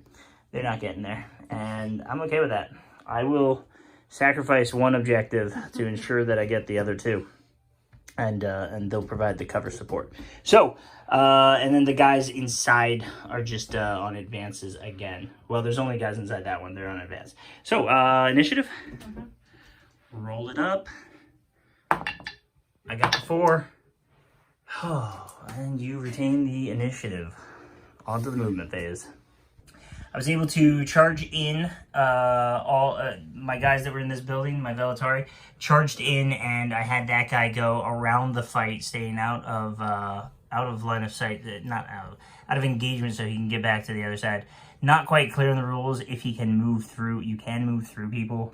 they're not getting there. And I'm okay with that. I will sacrifice one objective to ensure that I get the other 2. And they'll provide the cover support. So, and then the guys inside are just on advances again. Well, there's only guys inside that one. They're on advance. So, initiative. Roll it up. I got the 4. Oh, and you retain the initiative. On to the movement phase. I was able to charge in all my guys that were in this building, my Velatari, charged in, and I had that guy go around the fight, staying out of line of sight, out of engagement, so he can get back to the other side. Not quite clear in the rules if he can move through. You can move through people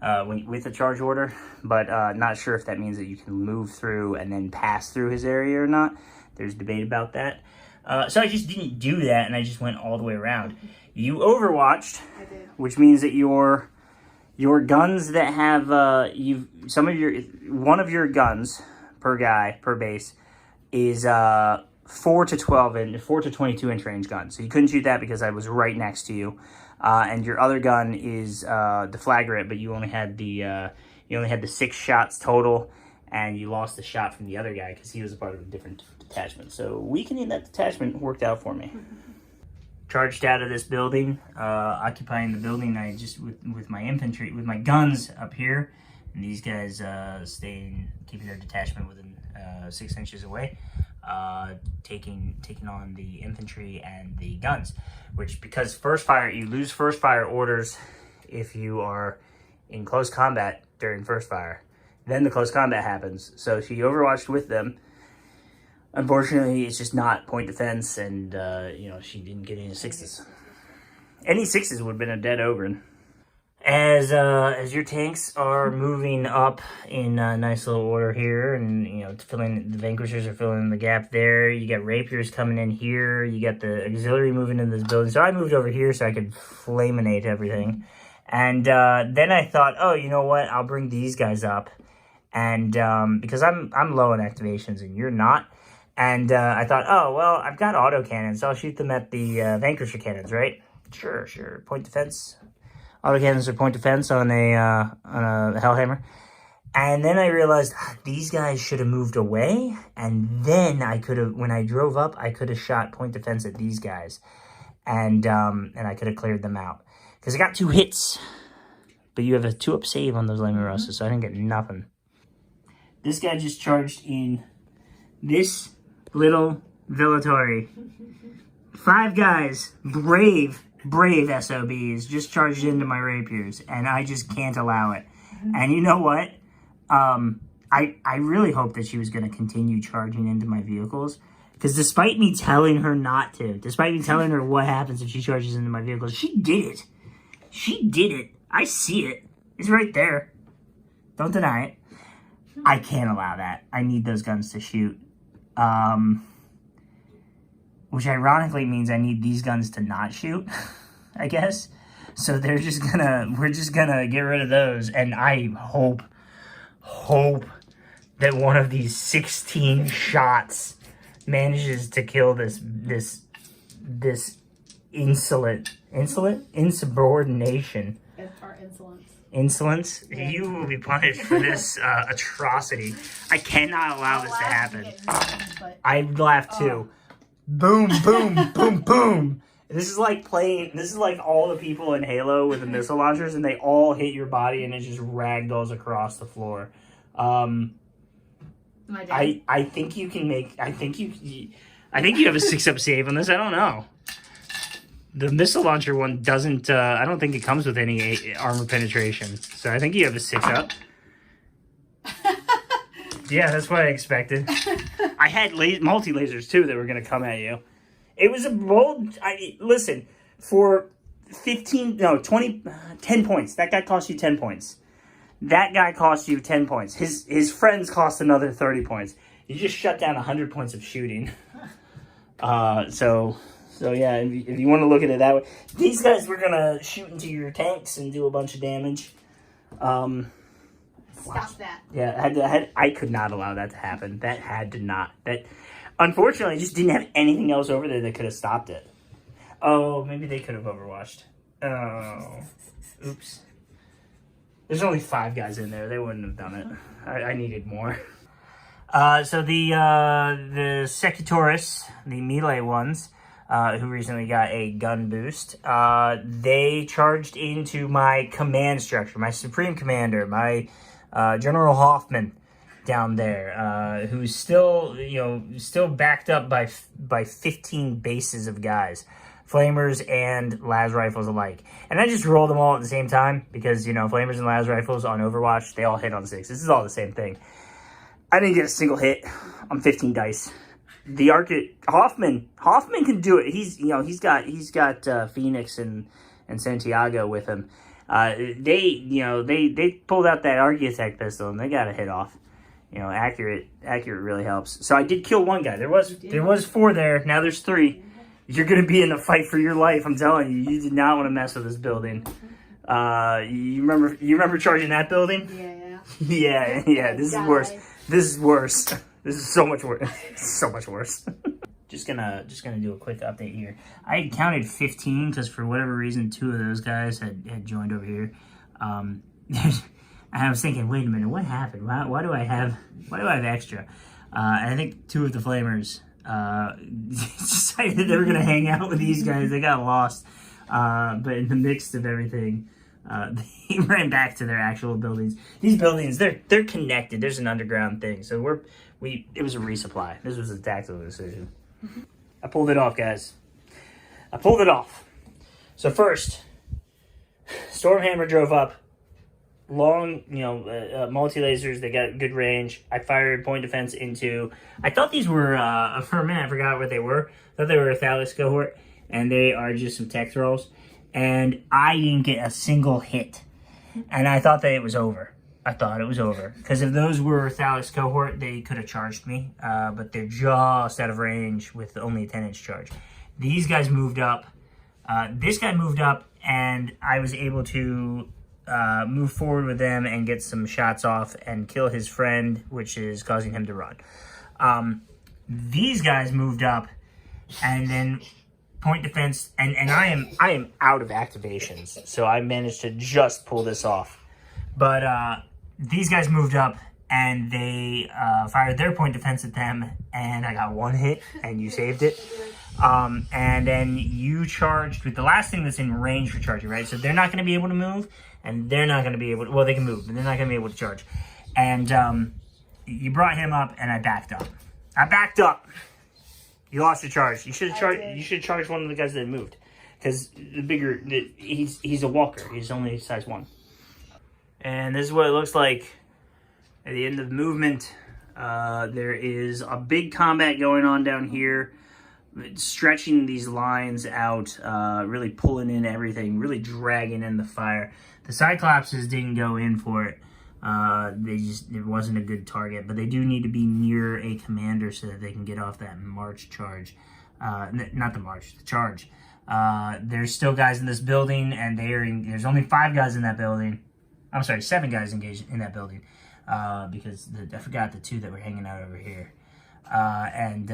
with a charge order, but not sure if that means that you can move through and then pass through his area or not. There's debate about that. So I just didn't do that, and I just went all the way around. You overwatched, which means that your guns that have one of your guns per guy per base is 4 to 12 and 4 to 22 inch range gun. So you couldn't shoot that because I was right next to you. And your other gun is deflagrant, but you only had the 6 shots total, and you lost the shot from the other guy because he was a part of a different detachment. So weakening that detachment worked out for me. Charged out of this building, occupying the building. I just with my infantry, with my guns up here, and these guys keeping their detachment within 6 inches away, taking on the infantry and the guns. Which, because first fire, you lose first fire orders if you are in close combat during first fire. Then the close combat happens. So she overwatched with them. Unfortunately, it's just not point defense, and she didn't get any 6s. Any 6s would have been a dead Ogren. As your tanks are moving up in nice little order here, and the vanquishers are filling in the gap there. You got rapiers coming in here. You got the auxiliary moving in this building. So I moved over here so I could flaminate everything. And then I thought, oh, you know what? I'll bring these guys up, and because I'm low on activations and you're not. And I thought, oh, well, I've got autocannons, so I'll shoot them at the Vanquisher cannons, right? Sure. Point defense. Autocannons are point defense on a Hellhammer. And then I realized these guys should have moved away. And then I could have, when I drove up, I could have shot point defense at these guys. And I could have cleared them out. Because I got 2 hits. But you have a 2-up save on those Lamerosas, so I didn't get nothing. This guy just charged in this little Vellatori. 5 guys, brave SOBs, just charged into my rapiers, and I just can't allow it. And you know what? I really hope that she was going to continue charging into my vehicles, because despite me telling her not to, despite me telling her what happens if she charges into my vehicles, she did it. She did it. I see it. It's right there. Don't deny it. I can't allow that. I need those guns to shoot. Which ironically means I need these guns to not shoot, I guess. So we're just gonna get rid of those, and I hope that one of these 16 shots manages to kill this insubordination. Or insolence. Insolence? Yeah. You will be punished for this atrocity. I cannot allow this to happen. I laughed too. Boom, boom, boom, boom. This is like all the people in Halo with the missile launchers, and they all hit your body, and it just ragdolls across the floor. I think you can make. I think you have a 6-up save on this. I don't know. The missile launcher one doesn't. I don't think it comes with any armor penetration, so I think you have a 6-up. Yeah, that's what I expected. I had multi-lasers, too, that were going to come at you. It was a bold... listen, for 10 points. That guy cost you 10 points. That guy cost you 10 points. His friends cost another 30 points. You just shut down 100 points of shooting. So yeah, if you want to look at it that way. These guys were going to shoot into your tanks and do a bunch of damage. Stop that. Yeah, I could not allow that to happen. That had to not. That, unfortunately, I just didn't have anything else over there that could have stopped it. Oh, maybe they could have overwatched. Oh, oops. There's only 5 guys in there. They wouldn't have done it. I needed more. So the Secretores, the melee ones, who recently got a gun boost, they charged into my command structure, my Supreme Commander, my General Hoffman down there, who's still backed up by 15 bases of guys, flamers and las rifles alike. And I just rolled them all at the same time because, flamers and las rifles on Overwatch, they all hit on 6. This is all the same thing. I didn't get a single hit on 15 dice. The Hoffman can do it. He's got Phoenix and Santiago with him. They pulled out that Architect pistol and they got a hit off. Accurate really helps. So I did kill one guy. There was 4 there. Now there's 3. You're gonna be in a fight for your life. I'm telling you. You did not want to mess with this building. You remember charging that building? Yeah. Yeah. This is worse. This is so much worse. So much worse. Just gonna do a quick update here. I had counted 15 because for whatever reason 2 of those guys had joined over here. And I was thinking, wait a minute, what happened? Why do I have extra? And I think 2 of the flamers decided they were gonna hang out with these guys. They got lost, but in the mix of everything, they ran back to their actual buildings. These buildings, they're connected. There's an underground thing, so it was a resupply. This was a tactical decision. I pulled it off, guys. I pulled it off. So first, Stormhammer drove up. Long, multi-lasers. They got good range. I fired point defense into... I thought these were... for a minute, I forgot what they were. I thought they were a Thalos Cohort. And they are just some tech thralls. And I didn't get a single hit. And I thought that it was over. Because if those were Thalos Cohort, they could have charged me. But they're just out of range with only a 10-inch charge. These guys moved up. This guy moved up, and I was able to move forward with them and get some shots off and kill his friend, which is causing him to run. These guys moved up, and then point defense, and I am out of activations, so I managed to just pull this off. But these guys moved up, and they fired their point defense at them, and I got one hit, and you saved it. And then you charged with the last thing that's in range for charging, right? So they're not going to be able to move, and they're not going to be able to, well, they can move, but they're not going to be able to charge. And you brought him up, and I backed up. You lost your charge. You should have charged. You should charge one of the guys that moved, because he's a walker. He's only size 1. And this is what it looks like at the end of the movement. There is a big combat going on down here, stretching these lines out, really pulling in everything, really dragging in the fire. The Cyclopses didn't go in for it. It wasn't a good target, but they do need to be near a commander so that they can get off that march charge. Not the march, the charge. There's still guys in this building, and there's only 5 guys in that building. I'm sorry, 7 guys engaged in that building, because I forgot the 2 that were hanging out over here. And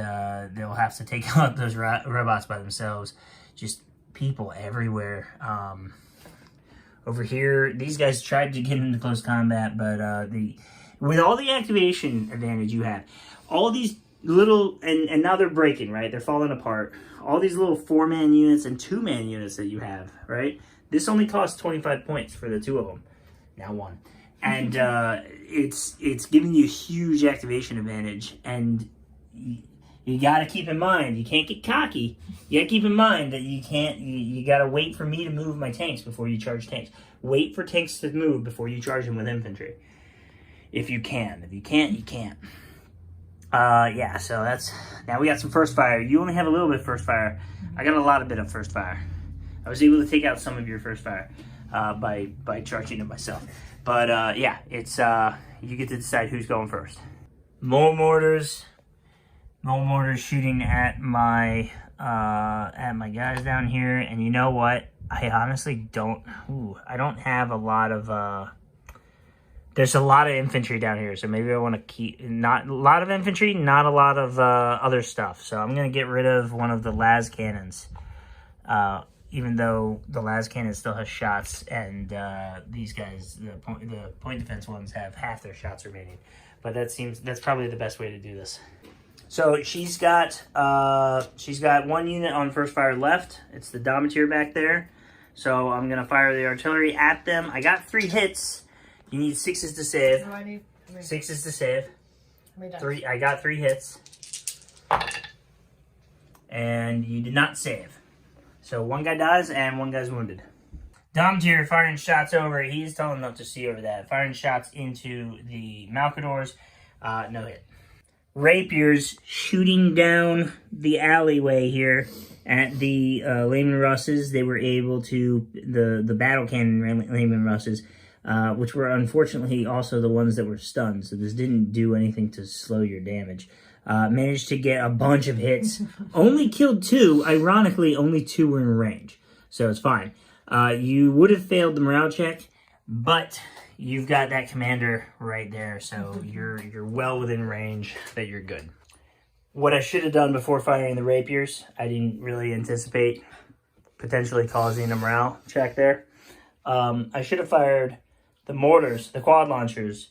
they'll have to take out those robots by themselves. Just people everywhere. Over here, these guys tried to get into close combat, but with all the activation advantage you have, all these little, and now they're breaking, right? They're falling apart. All these little 4-man units and 2-man units that you have, right? This only costs 25 points for the 2 of them. Now 1. And it's giving you a huge activation advantage, and you got to keep in mind, you can't get cocky. You got to keep in mind that you got to wait for me to move my tanks before you charge tanks. Wait for tanks to move before you charge them with infantry. If you can. If you can't, you can't. Yeah, so now we got some first fire. You only have a little bit of first fire. I got a lot of bit of first fire. I was able to take out some of your first fire by charging it myself. But yeah, it's you get to decide who's going first. More mortars shooting at my guys down here, and you know what? I honestly don't. I don't have a lot of. There's a lot of infantry down here, so maybe I want to keep not a lot of infantry, not a lot of other stuff. So I'm gonna get rid of one of the las cannons, even though the las cannon still has shots, and these guys, the point defense ones, have half their shots remaining. But that's probably the best way to do this. So she's got 1 unit on first fire left. It's the Domiteur back there. So I'm gonna fire the artillery at them. I got 3 hits. You need 6s to save. No, I need 6s to save. How many dice? 3. I got 3 hits. And you did not save. So 1 guy dies and 1 guy's wounded. Domiteur firing shots over. He's tall enough to see over that. Firing shots into the Malcadors. No hit. Rapiers shooting down the alleyway here at the Layman Russes. They were able to, the battle cannon Layman Russes, which were unfortunately also the ones that were stunned. So this didn't do anything to slow your damage. Managed to get a bunch of hits. Only killed 2. Ironically, only 2 were in range. So it's fine. You would have failed the morale check, but you've got that commander right there, so you're well within range that you're good. What I should have done before firing the rapiers, I didn't really anticipate potentially causing a morale check there. I should have fired the mortars, the quad launchers,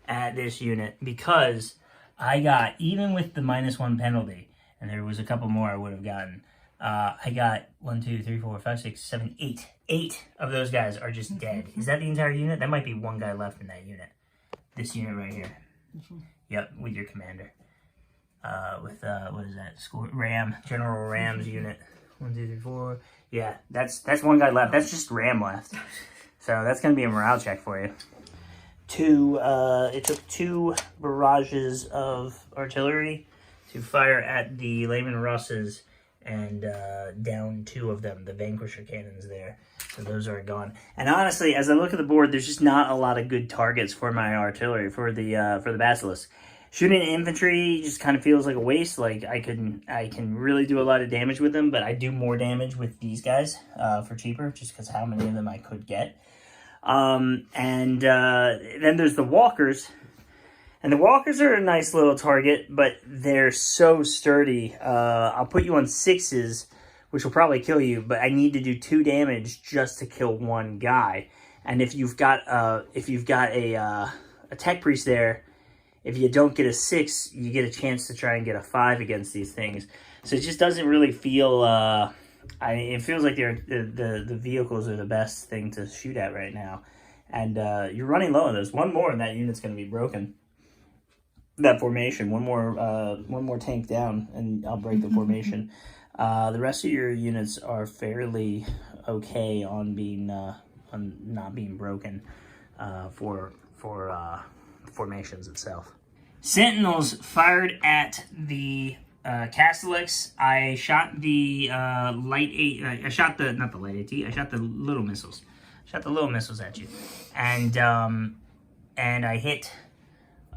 at this unit, because I got, even with the -1 penalty, and there was a couple more I would have gotten, I got 1, 2, 3, 4, 5, 6, 7, 8. 8 of those guys are just dead. Is that the entire unit? That might be 1 guy left in that unit. This unit right here. Yep, with your commander. With, what is that? General Ram's unit. 1, 2, 3, 4. Yeah, that's 1 guy left. That's just Ram left. So that's going to be a morale check for you. It took 2 barrages of artillery to fire at the Layman Russes, and down 2 of them, the Vanquisher cannons there. So those are gone. And honestly, as I look at the board, there's just not a lot of good targets for my artillery, for the Basilisk. Shooting infantry just kind of feels like a waste. Like I can really do a lot of damage with them, but I do more damage with these guys for cheaper, just because how many of them I could get. And then there's the walkers. And the walkers are a nice little target, but they're so sturdy. I'll put you on 6s, which will probably kill you, but I need to do 2 damage just to kill 1 guy. And if you've got a tech priest there, if you don't get a 6, you get a chance to try and get a 5 against these things. So it just doesn't really feel, it feels like the vehicles are the best thing to shoot at right now. And you're running low on those. One more and that unit's going to be broken. That formation, one more tank down, and I'll break the formation. The rest of your units are fairly okay on being on not being broken for formations itself. Sentinels fired at the Castellix. I shot the light 8. I shot the not the light 8. I shot the little missiles. Shot the little missiles at you, and I hit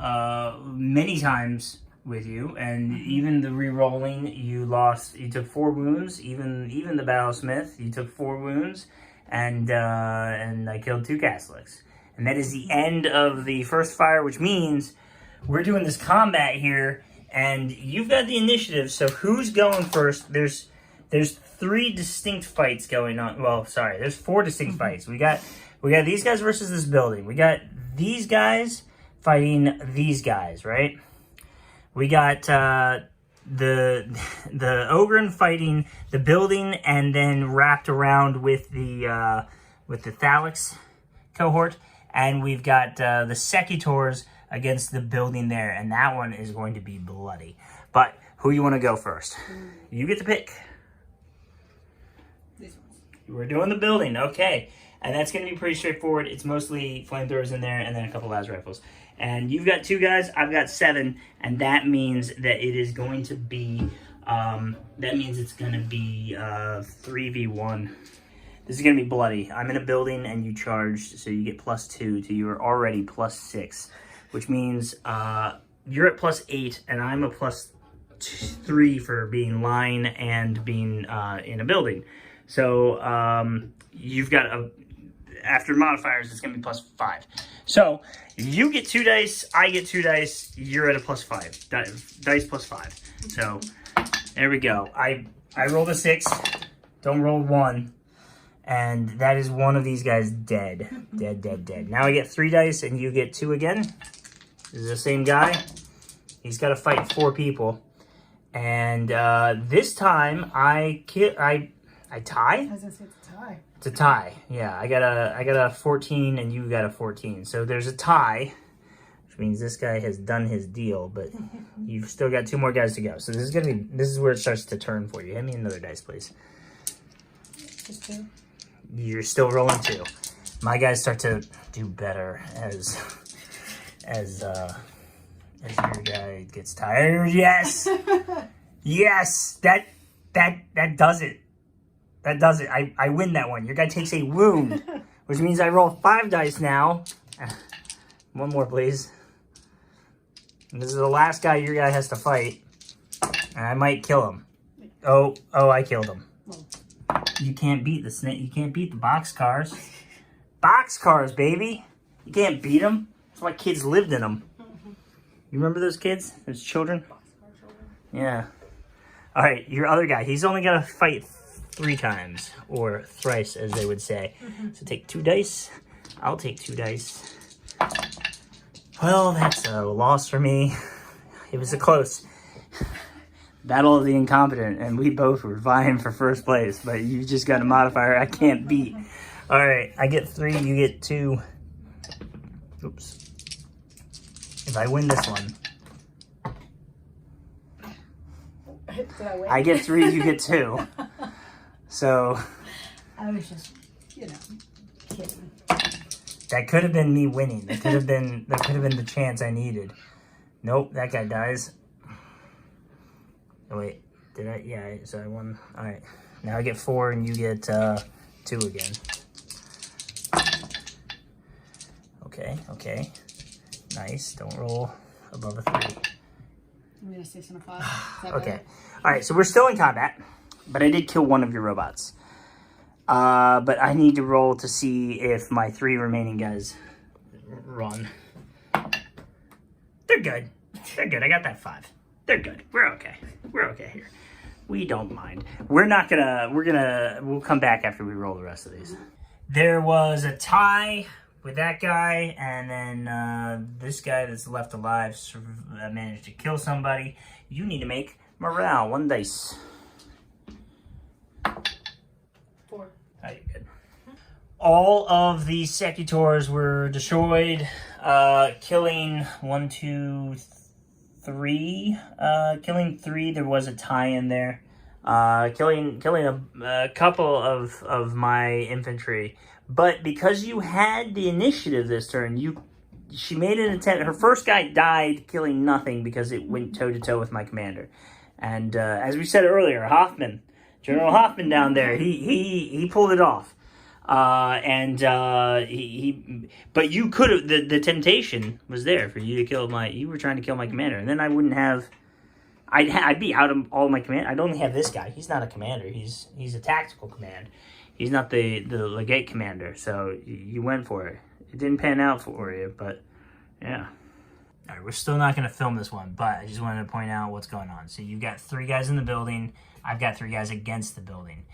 many times with you, and even the re-rolling, you lost. You took 4 wounds. Even the Battlesmith, you took 4 wounds, and I killed 2 Castellix. And that is the end of the first fire, which means we're doing this combat here, and you've got the initiative. So who's going first? There's 3 distinct fights going on. Well, sorry, there's 4 distinct fights. We got these guys versus this building. We got these guys fighting these guys, right? We got the Ogren fighting the building, and then wrapped around with the Thalix cohort, and we've got the Secutors against the building there, and that one is going to be bloody. But who you want to go first? You get to pick. These ones. We're doing the building, okay. And that's going to be pretty straightforward. It's mostly flamethrowers in there and then a couple las rifles. And you've got 2 guys, I've got 7, and that means that it is going to be, 3v1. This is going to be bloody. I'm in a building and you charged, so you get +2 to your already +6, which means you're at +8 and I'm a +3 for being line and being in a building. So you've got after modifiers, it's going to be +5. So you get 2 dice, I get 2 dice, you're at a +5. Dice +5. So there we go. I rolled a 6, don't roll 1, and that is one of these guys dead. Dead. Now I get 3 dice and you get 2 again. This is the same guy. He's got to fight 4 people. And this time I tie? I was gonna say it's a tie. It's a tie. Yeah, I got a 14 and you got a 14. So there's a tie, which means this guy has done his deal, but you've still got 2 more guys to go. So this is where it starts to turn for you. Hand me another dice, please. Just 2. You're still rolling 2. My guys start to do better as your guy gets tired. Yes. Yes. That does it. That does it. I win that one. Your guy takes a wound, which means I roll 5 dice now. 1 more, please. And this is the last guy your guy has to fight. And I might kill him. Oh, I killed him. You can't beat the snake. You can't beat the boxcars. Boxcars, baby. You can't beat them. That's why kids lived in them. You remember those kids? Those children? Yeah. All right, your other guy. He's only got to fight 3 times, or thrice, as they would say. So take 2 dice. I'll take 2 dice. Well, that's a loss for me. It was a close battle of the incompetent, and we both were vying for first place, but you just got a modifier I can't beat. All right, I get 3, you get 2. Oops. If I win this one, Did I win? I get 3, you get 2. So I was just, kidding. that could have been me winning. That could have been the chance I needed. Nope, that guy dies. Oh wait, did I? Yeah, so I won. All right, now I get 4 and you get 2 again. Okay, nice. Don't roll above a 3. I'm gonna 6 and a 5. Is that Okay, better? all right. So we're still in combat, but I did kill one of your robots. But I need to roll to see if my 3 remaining guys run. They're good. I got that 5. They're good. We're okay here. We don't mind. We'll come back after we roll the rest of these. There was a tie with that guy, and then this guy that's left alive managed to kill somebody. You need to make morale. 1 dice. 4. Oh, you're good. All of the Secutors were destroyed, killing 1, 2, 3. Killing 3. There was a tie in there. Killing a couple of my infantry. But because you had the initiative this turn, she made an attempt. Her first guy died, killing nothing because it went toe-to-toe with my commander. And as we said earlier, General Hoffman down there, he pulled it off. But you could have, the temptation was there for you to kill you were trying to kill my commander. And then I wouldn't have, I'd be out of all my command. I'd only have this guy. He's not a commander. He's a tactical command. He's not the legate commander, so you went for it. It didn't pan out for you, but yeah. All right, we're still not going to film this one, but I just wanted to point out what's going on. So you've got 3 guys in the building. I've got 3 guys against the building.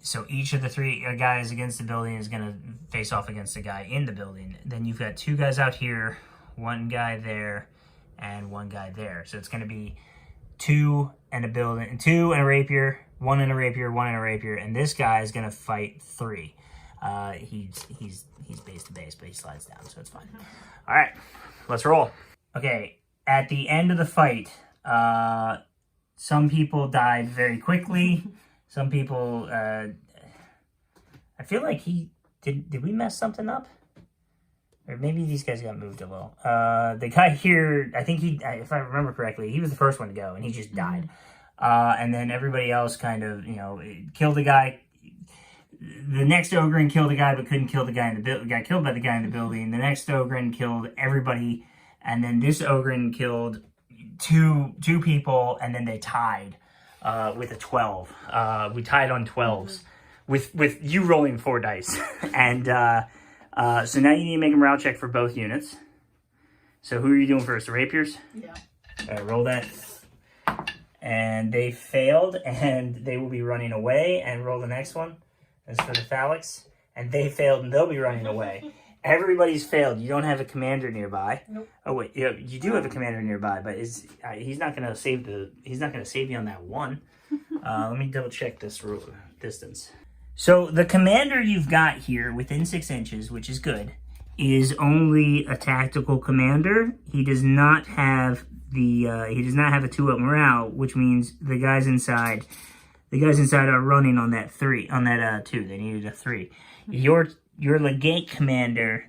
So each of the 3 guys against the building is going to face off against a guy in the building. Then you've got 2 guys out here, 1 guy there, and 1 guy there. So it's going to be 2 and a building, 2 and a rapier, 1 and a rapier, 1 and a rapier, and this guy is going to fight 3. He's base to base, but he slides down, so it's fine. All right, let's roll. Okay, at the end of the fight, some people died very quickly. Some people, I feel like did we mess something up? Or maybe these guys got moved a little. The guy here, I think if I remember correctly, he was the first one to go, and he just died. And then everybody else kind of, killed the guy. The next Ogren killed a guy, but couldn't kill the guy in the building. Got killed by the guy in the building. The next Ogren killed everybody, and then this Ogren killed two people, and then they tied with a 12. We tied on 12s with you rolling 4 dice, and so now you need to make a morale check for both units. So who are you doing first? The rapiers? Yeah. All right, roll that. And they failed, and they will be running away. And roll the next one. That's for the phalanx. And they failed, and they'll be running away. Everybody's failed. You don't have a commander nearby. Nope. Oh wait, you do have a commander nearby, but he's not going to save you on that 1. Let me double check this distance. So the commander you've got here within 6 inches, which is good, is only a tactical commander. He does not have a 2-up morale, which means the guys inside are running on that 3, on that 2. They needed a 3. Your legate commander,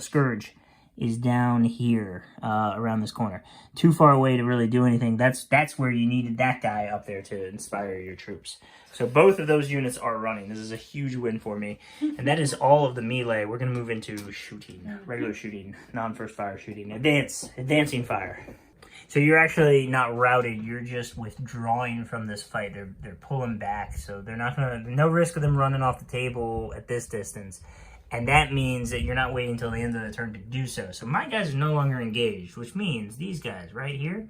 Scourge, is down here around this corner. Too far away to really do anything. That's where you needed that guy up there to inspire your troops. So both of those units are running. This is a huge win for me. And that is all of the melee. We're going to move into shooting. Regular shooting. Non-first fire shooting. Advancing fire. So you're actually not routed. You're just withdrawing from this fight. They're pulling back. So they're not going to... No risk of them running off the table at this distance. And that means that you're not waiting until the end of the turn to do so. So my guys are no longer engaged, which means these guys right here,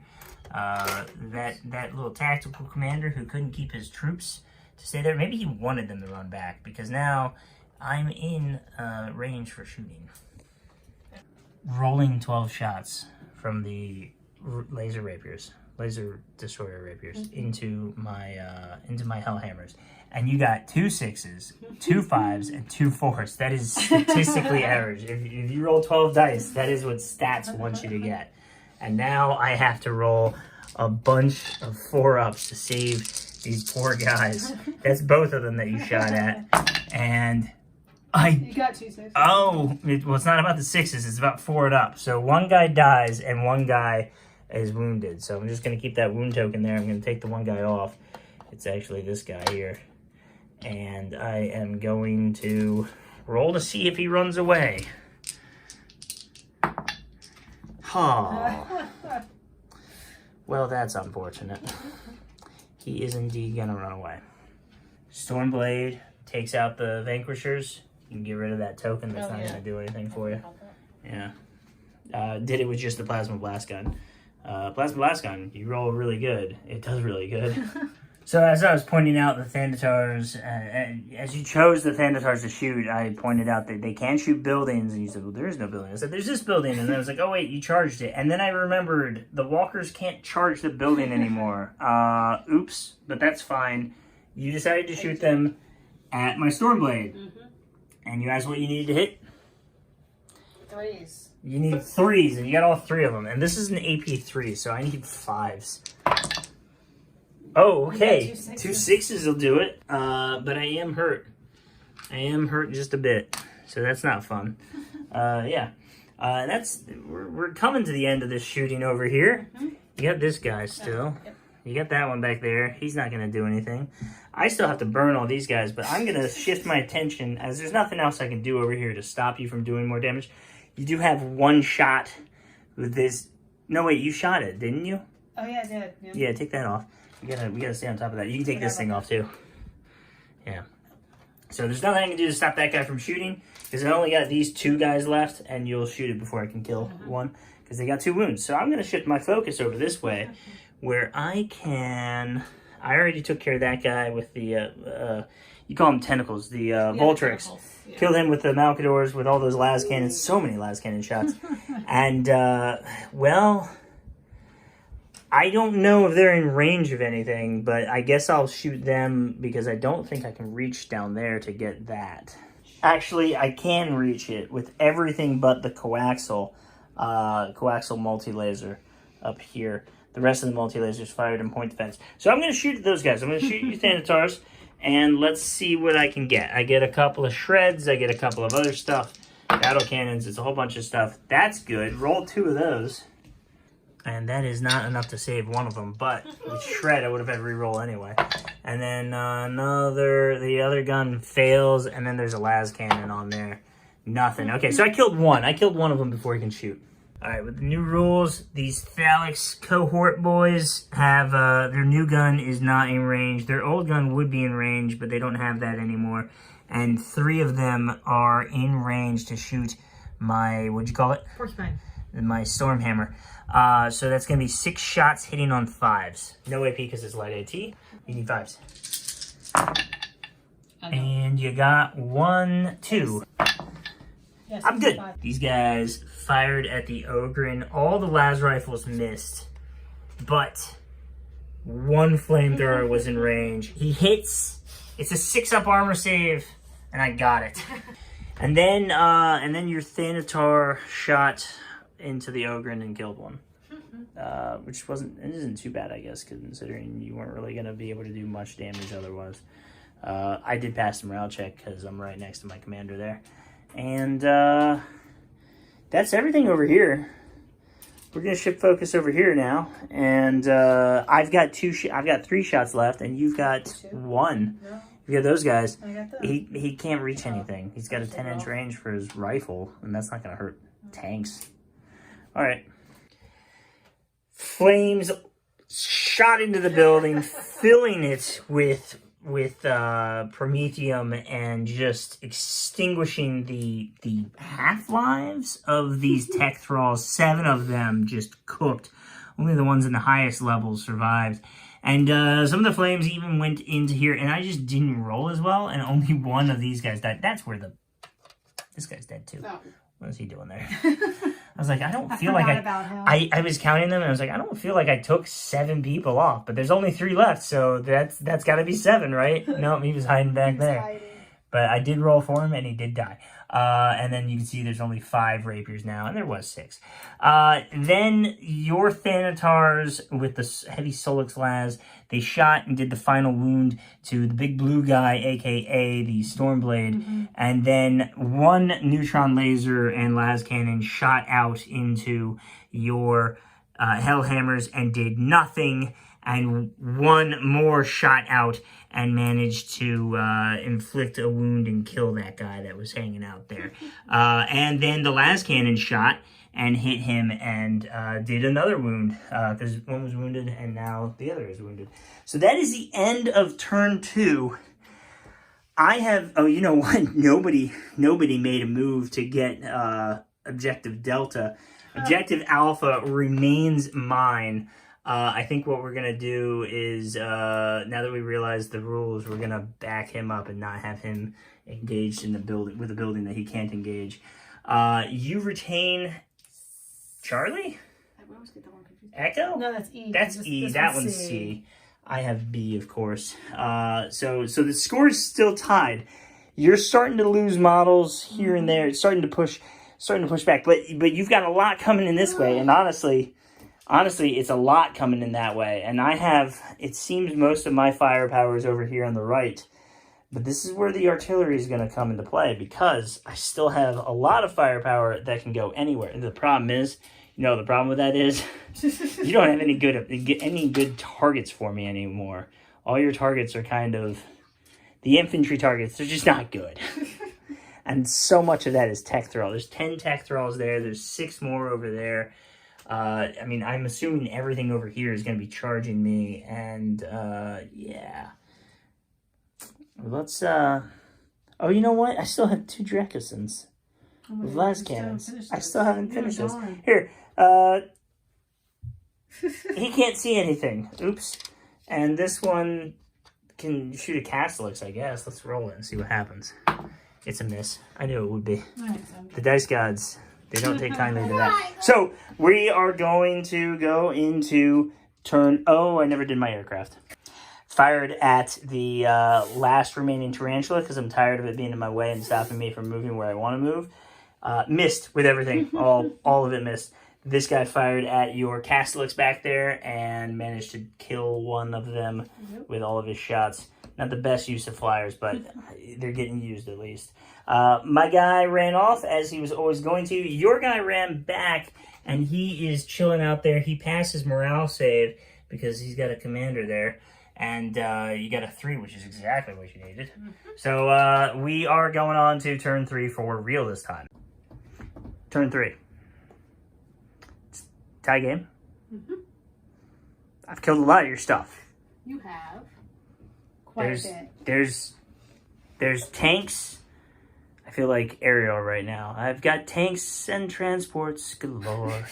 that little tactical commander who couldn't keep his troops to stay there, maybe he wanted them to run back, because now I'm in range for shooting. Rolling 12 shots from the laser destroyer rapiers into my hellhammers. And you got 2 6s, 2 5s, and 2 4s. That is statistically average. If you roll 12 dice, that is what stats want you to get. And now I have to roll a bunch of 4-ups to save these poor guys. That's both of them that you shot at. And You got 2 6s. Oh, it's not about the 6s. It's about 4-up. So 1 guy dies and 1 guy is wounded. So I'm just going to keep that wound token there. I'm going to take the 1 guy off. It's actually this guy here. And I am going to roll to see if he runs away. Oh. Well, that's unfortunate. He is indeed going to run away. Stormblade takes out the Vanquishers. You can get rid of that token. That's not going to do anything for you. Yeah. Did it with just the Plasma Blast Gun. Plasma Blast Gun, you roll really good. It does really good. So as I was pointing out, the Thanatars, as you chose the Thanatars to shoot, I pointed out that they can shoot buildings, and you said, well, there is no building. I said, there's this building, and then I was like, oh, wait, you charged it. And then I remembered the walkers can't charge the building anymore. Oops, but that's fine. You decided to shoot them at my Stormblade. Mm-hmm. And you asked what you needed to hit? 3s. You need 3s, and you got all 3 of them. And this is an AP 3, so I need 5s. Oh, okay. 2 6s will do it. But I am hurt. I am hurt just a bit. So that's not fun. Yeah. We're coming to the end of this shooting over here. You got this guy still. Yep. You got that one back there. He's not going to do anything. I still have to burn all these guys, but I'm going to shift my attention, as there's nothing else I can do over here to stop you from doing more damage. You do have 1 shot with this. No, wait, you shot it, didn't you? Oh, yeah, I did. Yeah, take that off. We gotta stay on top of that. You can take this thing off too. Yeah. So there's nothing I can do to stop that guy from shooting, because I only got these 2 guys left, and you'll shoot it before I can kill one, because they got 2 wounds. So I'm gonna shift my focus over this way, where I can. I already took care of that guy with the you call them tentacles, the Voltrix. Yeah. Killed him with the Malcadors, with all those las cannons. So many las cannon shots, and well. I don't know if they're in range of anything, but I guess I'll shoot them because I don't think I can reach down there to get that. Actually, I can reach it with everything but the coaxial multi-laser up here. The rest of the multi-lasers fired in point defense. So I'm going to shoot at those guys. I'm going to shoot you Thanatars, and let's see what I can get. I get a couple of shreds. I get a couple of other stuff. Battle cannons. It's a whole bunch of stuff. That's good. Roll 2 of those. And that is not enough to save one of them, but with Shred, I would have had to reroll anyway. And then the other gun fails, and then there's a las cannon on there. Nothing. Okay, so I killed one. I killed one of them before he can shoot. All right, with the new rules, these Thalix Cohort boys have, their new gun is not in range. Their old gun would be in range, but they don't have that anymore. And 3 of them are in range to shoot my, what'd you call it? Porcupine. My Stormhammer. So that's going to be 6 shots hitting on 5s. No AP because it's light AT. You need 5s. And you got 1, 2. Yes, I'm good. 5. These guys fired at the Ogren. All the las rifles missed. But 1 flamethrower was in range. He hits. It's a 6-up armor save. And I got it. And then your Thanatar shot into the Ogren and killed one, which isn't too bad, I guess, considering you weren't really going to be able to do much damage otherwise. I did pass the morale check because I'm right next to my commander there, and that's everything over here. We're gonna shift focus over here now, and I've got 3 shots left, and you've got 1. No. You got those guys. I got them. He can't reach anything. He's got a 10-inch range for his rifle, and that's not gonna hurt tanks. All right. Flames shot into the building, filling it with promethium and just extinguishing the half-lives of these tech thralls. 7 of them just cooked. Only the ones in the highest levels survived. And some of the flames even went into here, and I just didn't roll as well, and only 1 of these guys died. That's where this guy's dead too. No. What is he doing there? I was like, I don't feel like I was counting them, and I was like, I don't feel like I took 7 people off, but there's only 3 left, so that's got to be 7, right? No, he was hiding back there. But I did roll for him, and he did die. And then you can see there's only 5 rapiers now, and there was 6. Then your Thanatars with the heavy Solix las, they shot and did the final wound to the big blue guy, a.k.a. the Stormblade, and then 1 neutron laser and las cannon shot out into your Hellhammers and did nothing, and 1 more shot out and managed to inflict a wound and kill that guy that was hanging out there. And then the las cannon shot and hit him and did another wound, because 1 was wounded and now the other is wounded. So that is the end of turn 2. I have, oh, you know what? Nobody made a move to get Objective Delta. Objective Alpha remains mine. I think what we're going to do is, now that we realize the rules, we're going to back him up and not have him engaged in the building with a building that he can't engage. You retain Charlie? I always get that one confused. Echo? No, that's E. That's E. That one's C. I have B, of course. So the score is still tied. You're starting to lose models here and there. It's starting to push back. But you've got a lot coming in this way, and honestly, it's a lot coming in that way. And I have, it seems, most of my firepower is over here on the right. But this is where the artillery is going to come into play, because I still have a lot of firepower that can go anywhere. And the problem is, the problem with that is you don't have any good targets for me anymore. All your targets are kind of, the infantry targets, they're just not good. And so much of that is tech thrall. There's 10 tech thralls there. There's 6 more over there. I mean, I'm assuming everything over here is going to be charging me. And, yeah. Let's, oh, you know what? I still have 2 Drakosons. With last cannons. I still haven't finished this. Here, he can't see anything. Oops. And this one can shoot a Castellix, I guess. Let's roll it and see what happens. It's a miss. I knew it would be. The dice gods, they don't take kindly to that. So, we are going to go into turn... Oh, I never did my aircraft. Fired at the last remaining tarantula, because I'm tired of it being in my way and stopping me from moving where I want to move. Missed with everything. All of it missed. This guy fired at your Castellix back there and managed to kill one of them with all of his shots. Not the best use of flyers, but they're getting used at least. My guy ran off, as he was always going to. Your guy ran back, and he is chilling out there. He passed his morale save because he's got a commander there. And you got a 3, which is exactly what you needed. So we are going on to turn 3 for real this time. Turn 3. Tie game. I've killed a lot of your stuff. You have. Quite a bit. There's tanks. I feel like Ariel right now. I've got tanks and transports galore.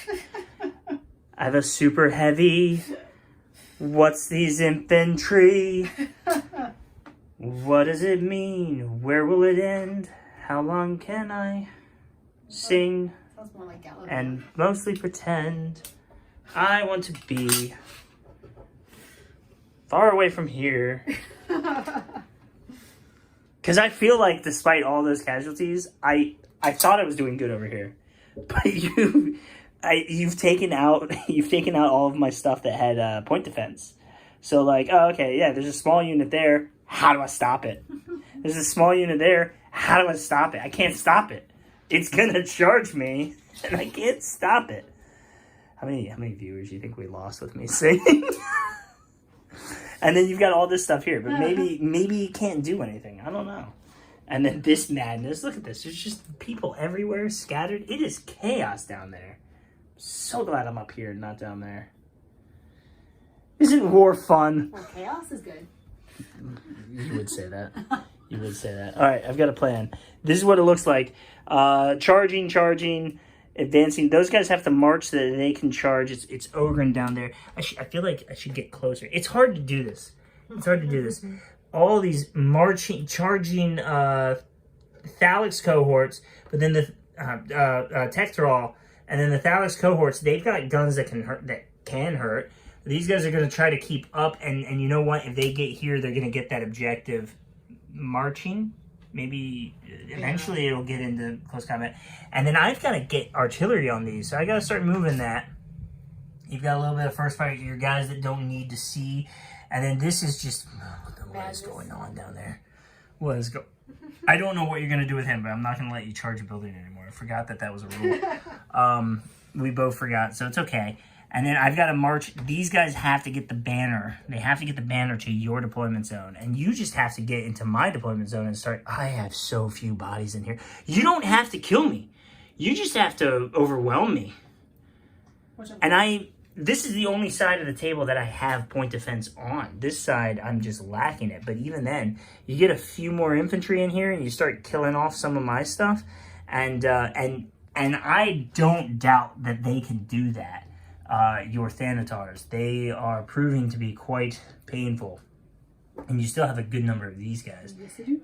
I have a super heavy. What's these infantry? What does it mean? Where will it end? How long can I sing? Sounds more like Galactic. And mostly pretend I want to be far away from here. Because I feel like despite all those casualties, I thought I was doing good over here. But you've taken out all of my stuff that had point defense. So like, oh, okay, yeah, there's a small unit there. How do I stop it? There's a small unit there. How do I stop it? I can't stop it. It's gonna charge me, and I can't stop it. How many viewers do you think we lost with me singing? And then you've got all this stuff here, but maybe you can't do anything. I don't know. And then this madness. Look at this. There's just people everywhere scattered. It is chaos down there. So glad I'm up here and not down there. Isn't war fun? Well, chaos is good. You would say that. You would say that. All right, I've got a plan. This is what it looks like. Charging, advancing. Those guys have to march so that they can charge. It's Ogren down there. I feel like I should get closer. It's hard to do this. All these charging Thalix cohorts, but then the Tectral, and then the Thalix cohorts, they've got guns that can hurt. These guys are going to try to keep up, and you know what? If they get here, they're going to get that objective marching. Maybe eventually it'll get into close combat. And then I've got to get artillery on these, so I got to start moving that. You've got a little bit of first fight, your guys that don't need to see. And then this is just, what is going on down there? I don't know what you're going to do with him, but I'm not going to let you charge a building anymore. I forgot that was a rule. We both forgot, so it's okay. And then I've got to march. These guys have to get the banner. They have to get the banner to your deployment zone. And you just have to get into my deployment zone and start. I have so few bodies in here. You don't have to kill me. You just have to overwhelm me. And this is the only side of the table that I have point defense on. This side, I'm just lacking it. But even then, you get a few more infantry in here and you start killing off some of my stuff. And I don't doubt that they can do that. your Thanatars. They are proving to be quite painful. And you still have a good number of these guys. Yes, I do.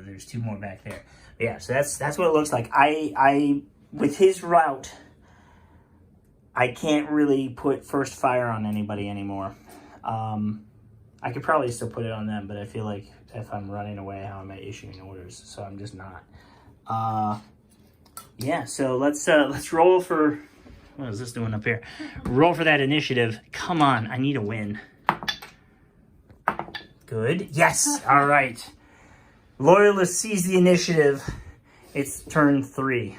There's 2 more back there. But yeah, so that's what it looks like. I with his route, I can't really put first fire on anybody anymore. I could probably still put it on them, but I feel like if I'm running away, how am I issuing orders? So I'm just not. Yeah, so let's roll for... What is this doing up here? Roll for that initiative. Come on, I need a win. Good. Yes. All right. Loyalist sees the initiative. It's turn 3.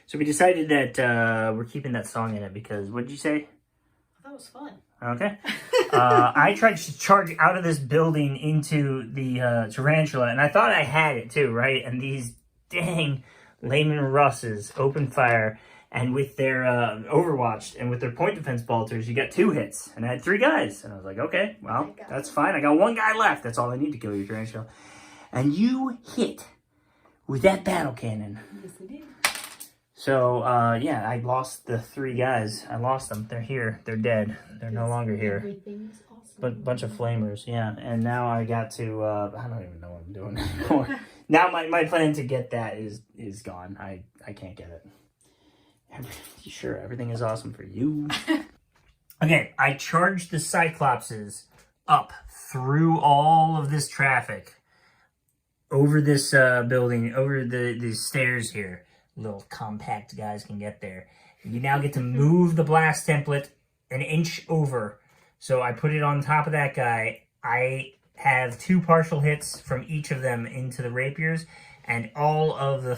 So we decided that we're keeping that song in it because, what did you say? That was fun. Okay. I tried to charge out of this building into the tarantula, and I thought I had it too, right? And these dang Layman Russes opened fire, and with their Overwatch and with their point defense bolters, you got 2 hits, and I had 3 guys. And I was like, okay, well, that's fine. I got 1 guy left. That's all I need to kill your tarantula. And you hit with that battle cannon. Yes, I did. So, yeah, I lost the 3 guys. I lost them. They're here. They're dead. They're no longer here. Everything's awesome. But bunch of flamers, yeah. And now I got to, I don't even know what I'm doing anymore. Now my plan to get that is gone. I can't get it. Sure, everything is awesome for you. Okay, I charged the Cyclopses up through all of this traffic. Over this building, over these stairs here. Little compact guys can get there. You now get to move the blast template an inch over. So I put it on top of that guy. I have 2 partial hits from each of them into the rapiers, and all of the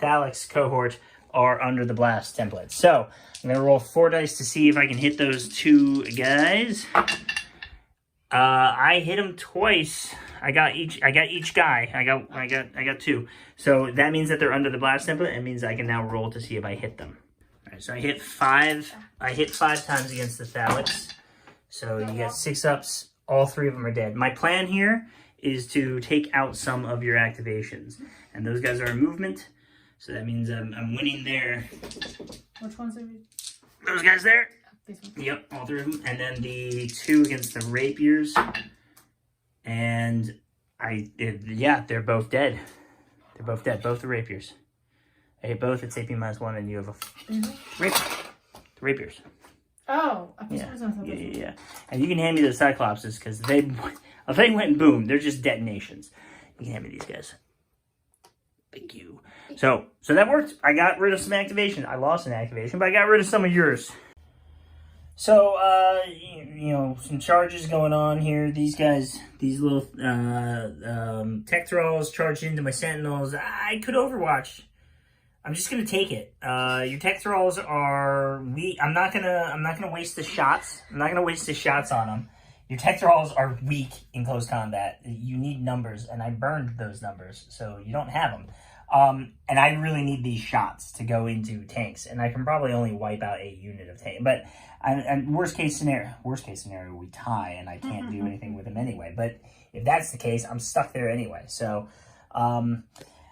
Thalix cohort are under the blast template. So I'm gonna roll 4 dice to see if I can hit those 2 guys. I hit them twice. I got each guy. I got 2. So that means that they're under the blast template. It means I can now roll to see if I hit them. All right, so I hit 5. I hit 5 times against the Thalix. So you get 6 ups. All 3 of them are dead. My plan here is to take out some of your activations, and those guys are in movement. So that means I'm winning there. Which ones are we? Those guys there. This one. Yep, all 3 of them. And then the 2 against the rapiers. And they're both dead. They're both dead. Both the rapiers. I hit both. It's AP -1, and you have a rapier. The rapiers. Oh, yeah. And you can hand me the Cyclopses because if they went boom, they're just detonations. You can hand me these guys. Thank you. So that worked. I got rid of some activation. I lost an activation, but I got rid of some of yours. So, you know, some charges going on here. These guys, these little tech thralls charged into my sentinels. I could overwatch. I'm just gonna take it. Your tech thralls are weak. I'm not gonna waste the shots. I'm not gonna waste the shots on them. Your tech thralls are weak in close combat. You need numbers, and I burned those numbers, so you don't have them. And I really need these shots to go into tanks, and I can probably only wipe out a unit of tank. But and worst case scenario, we tie, and I can't do anything with them anyway. But if that's the case, I'm stuck there anyway. So, and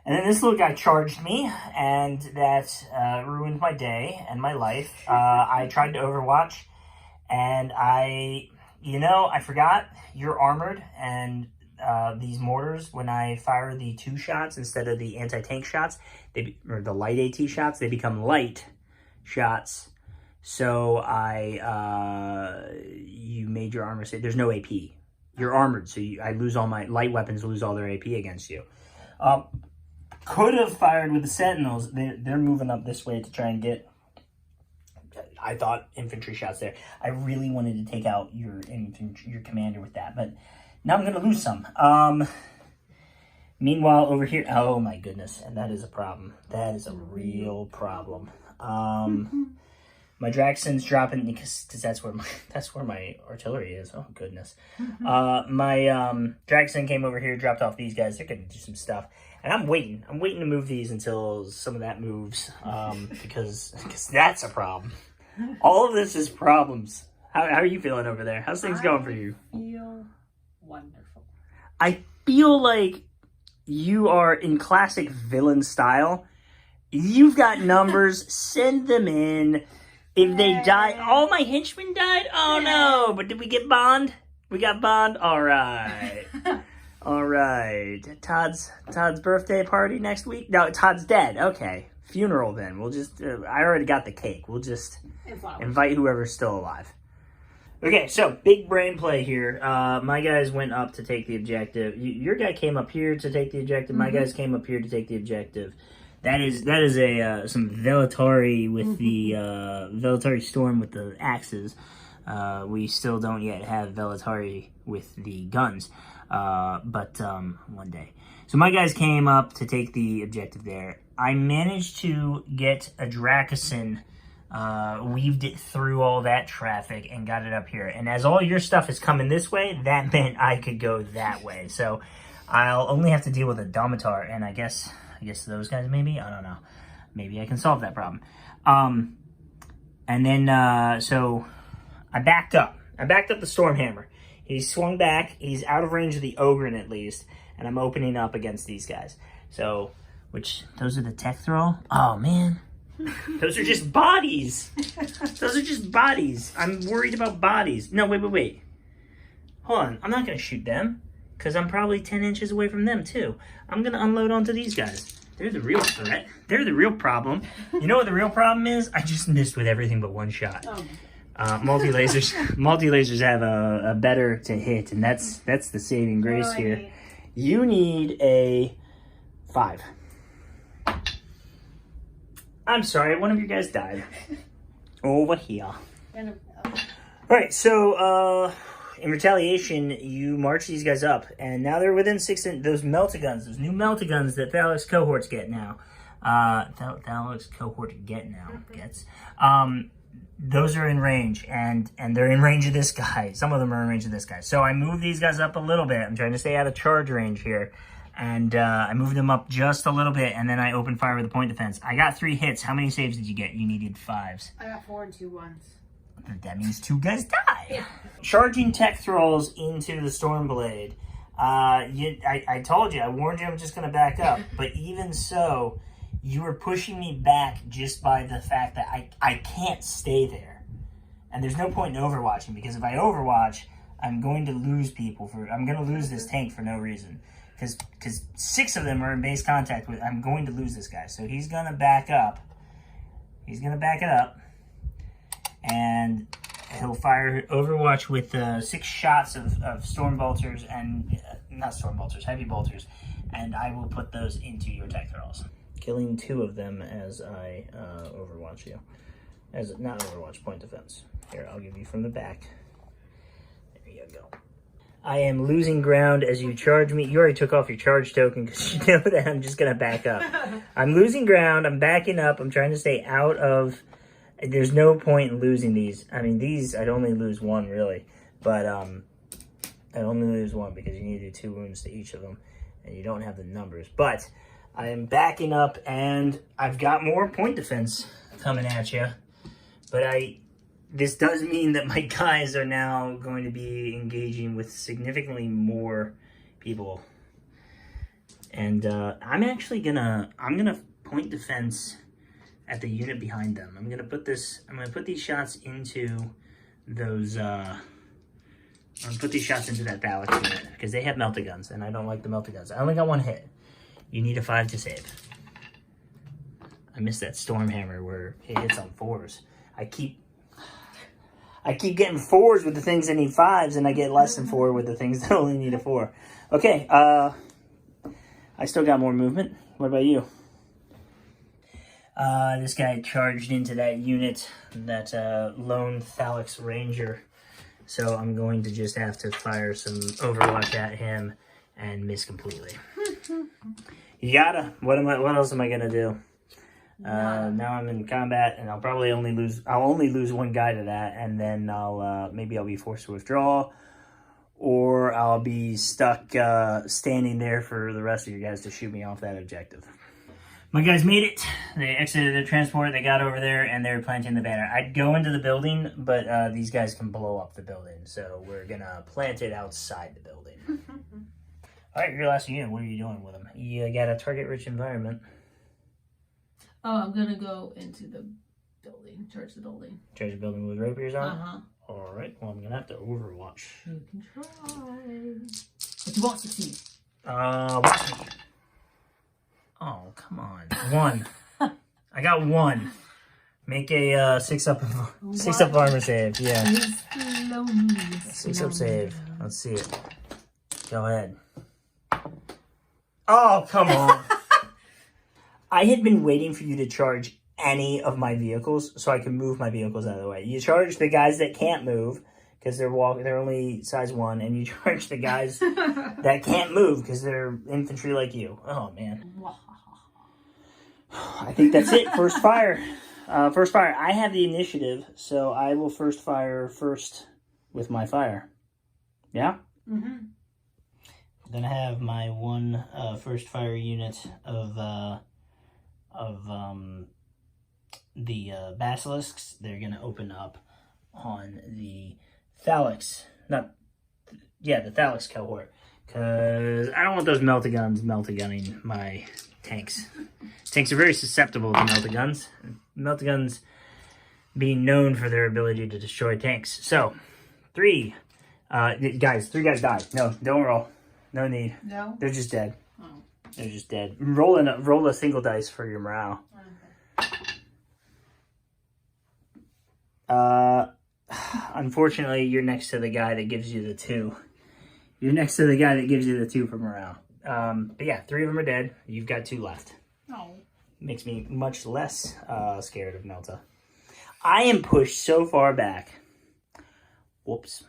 then this little guy charged me, and that ruined my day and my life. I tried to overwatch, and I forgot you're armored, and these mortars, when I fire the 2 shots instead of the anti-tank shots, or the light AT shots, they become light shots. So you made your armor say there's no AP. You're armored, so I lose all my light weapons, lose all their AP against you. Could have fired with the sentinels. They're moving up this way to try and get, I thought, infantry shots there. I really wanted to take out your commander with that, but now I'm going to lose some. Meanwhile, over here, oh my goodness, and that is a problem. That is a real problem. My Draxon's dropping because that's where my artillery is. Oh goodness. My Draxon came over here, dropped off these guys. They're going to do some stuff, and I'm waiting. I'm waiting to move these until some of that moves, because that's a problem. All of this is problems. How are you feeling over there? How's things going for you? I feel wonderful. I feel like you are in classic villain style. You've got numbers. Send them in. If they die, all my henchmen died? Oh no, but did we get Bond? We got Bond? Alright. Alright. Todd's birthday party next week? No, Todd's dead. Okay. Funeral then. We'll just, I already got the cake. We'll just invite whoever's still alive. Okay, so big brain play here. My guys went up to take the objective. Your guy came up here to take the objective. My guys came up here to take the objective. That is a some Velatari with the Velatari Storm with the axes. We still don't yet have Velatari with the guns, but one day. So my guys came up to take the objective there. I managed to get a Dracosin, weaved it through all that traffic and got it up here. And as all your stuff is coming this way, that meant I could go that way. So I'll only have to deal with a Domitar, and I guess those guys maybe? I don't know. Maybe I can solve that problem. And then, so I backed up. I backed up the Stormhammer. He swung back. He's out of range of the Ogren at least. And I'm opening up against these guys. So, those are the tech throw? Oh, man. Those are just bodies. Those are just bodies. I'm worried about bodies. No, wait. Hold on. I'm not going to shoot them. Because I'm probably 10 inches away from them, too. I'm going to unload onto these guys. They're the real threat. They're the real problem. You know what the real problem is? I just missed with everything but one shot. Multi-lasers have a better to hit, and that's the saving grace here. You need a 5. I'm sorry, one of you guys died. Over here. Alright, so, in retaliation, you march these guys up, and now they're within 6 inches. Those meltaguns, those new meltaguns that Thalix cohorts get now. Thalix cohort gets. Those are in range, and they're in range of this guy. Some of them are in range of this guy. So I move these guys up a little bit. I'm trying to stay out of charge range here. And I moved them up just a little bit, and then I opened fire with a point defense. I got 3 hits. How many saves did you get? You needed 5s. I got 4 and 2 ones. That means 2 guys die. Yeah. Charging tech thralls into the Stormblade. I told you, I warned you I'm just going to back up. But even so, you were pushing me back just by the fact that I can't stay there. And there's no point in overwatching, because if I overwatch, I'm going to lose people. I'm going to lose this tank for no reason. Because 6 of them are in base contact with, I'm going to lose this guy. So he's going to back up. He's going to back it up. And he'll fire Overwatch with 6 shots of Storm Bolters and, not Storm Bolters, Heavy Bolters. And I will put those into your tech thralls. Killing 2 of them as I Overwatch you. Not Overwatch, point defense. Here, I'll give you from the back. There you go. I am losing ground as you charge me. You already took off your charge token because you know that I'm just going to back up. I'm losing ground. I'm backing up. I'm trying to stay out of... There's no point in losing these. I mean, these, I'd only lose 1, really. But I'd only lose 1 because you need to do 2 wounds to each of them. And you don't have the numbers. But I am backing up, and I've got more point defense coming at you. But this does mean that my guys are now going to be engaging with significantly more people. And I'm actually I'm gonna point defense at the unit behind them. I'm gonna put these shots into those I'm gonna put these shots into that Thalix unit because they have meltaguns and I don't like the meltaguns. I only got 1 hit. You need a 5 to save. I missed that Stormhammer where it hits on 4s. I keep getting 4s with the things that need 5s, and I get less than 4 with the things that only need a 4. Okay, I still got more movement. What about you? This guy charged into that unit, that lone Thalix Ranger. So I'm going to just have to fire some Overwatch at him and miss completely. You gotta. What else am I gonna do? Now I'm in combat, and I'll probably only lose 1 guy to that, and then maybe I'll be forced to withdraw, or I'll be stuck standing there for the rest of you guys to shoot me off that objective. My guys made it. They exited their transport, they got over there, and they're planting the banner. I'd go into the building, but these guys can blow up the building, so we're gonna plant it outside the building. Alright, your last unit, what are you doing with them? You got a target-rich environment. Oh, I'm gonna go into the building. Charge the building. Charge the building with rapiers on? Uh-huh. Alright, well, I'm gonna have to overwatch. You can try. But you won't succeed. Watch me. Oh, come on. 1. I got 1. Make a 6 up armor save. Yeah. 6 up save. Let's see it. Go ahead. Oh, come on. I had been waiting for you to charge any of my vehicles so I can move my vehicles out of the way. You charge the guys that can't move because they're only size 1, and you charge the guys that can't move because they're infantry like you. Oh, man. I think that's it. First fire. First fire. I have the initiative, so I will first fire first with my fire. Yeah? Mm-hmm. I'm going to have my 1 first fire unit of the basilisks. They're going to open up on the Thalix. The Thalix cohort. Because I don't want those melta-gunning my tanks. Tanks are very susceptible to melta-guns. Melta-guns being known for their ability to destroy tanks. So, 3 guys died. No, don't roll. No need. No? They're just dead. Oh. They're just dead. Roll a single dice for your morale. Okay. Unfortunately, you're next to the guy that gives you the 2. You're next to the guy that gives you the 2 for morale. But yeah, 3 of them are dead. You've got 2 left. Oh. Makes me much less scared of Melta. I am pushed so far back. Whoops.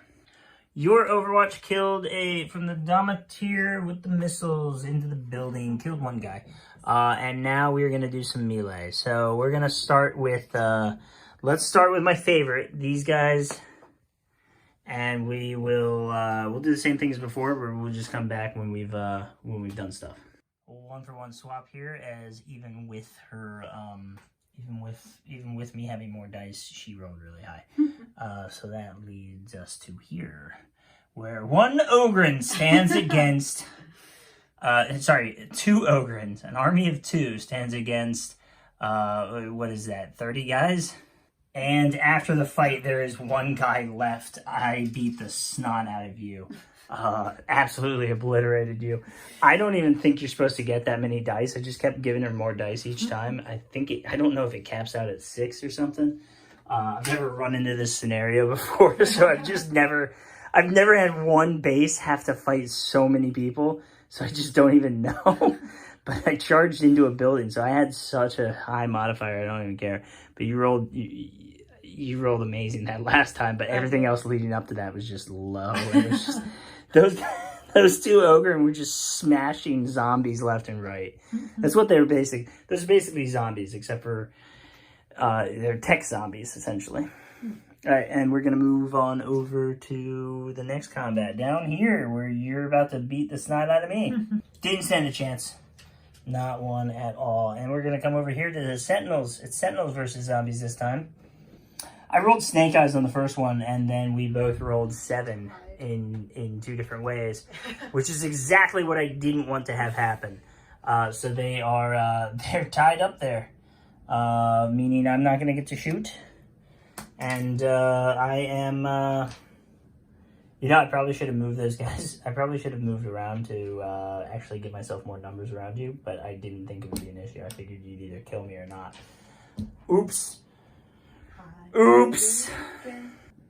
Your Overwatch killed from the Dominateer with the missiles into the building. Killed 1 guy. And now we're going to do some melee. So we're going to start with... let's start with my favorite. These guys. And we will... we'll do the same thing as before, where we'll just come back when we've done stuff. 1-for-1 swap here, as even with her... Even with me having more dice, she rolled really high. So that leads us to here, where 1 Ogren stands against... 2 Ogrens. An army of 2 stands against... what is that, 30 guys? And after the fight, there is 1 guy left. I beat the snot out of you. Absolutely obliterated you. I don't even think you're supposed to get that many dice. I just kept giving her more dice each time. I don't know if it caps out at 6 or something. I've never run into this scenario before, so I've never had 1 base have to fight so many people, so I just don't even know. But I charged into a building, so I had such a high modifier, I don't even care. But you rolled amazing that last time, but everything else leading up to that was just low. It was just those 2 Ogre were just smashing zombies left and right. That's what they were basically. Those are basically zombies, except for they're tech zombies, essentially. All right, and we're going to move on over to the next combat. Down here, where you're about to beat the snot out of me. Didn't stand a chance. Not 1 at all. And we're going to come over here to the Sentinels. It's Sentinels versus zombies this time. I rolled Snake Eyes on the first one, and then we both rolled 7 in 2 different ways, which is exactly what I didn't want to have happen. So they're tied up there, meaning I'm not going to get to shoot. And I am, I probably should have moved those guys. I probably should have moved around to actually give myself more numbers around you, but I didn't think it would be an issue. I figured you'd either kill me or not. Oops. Oops.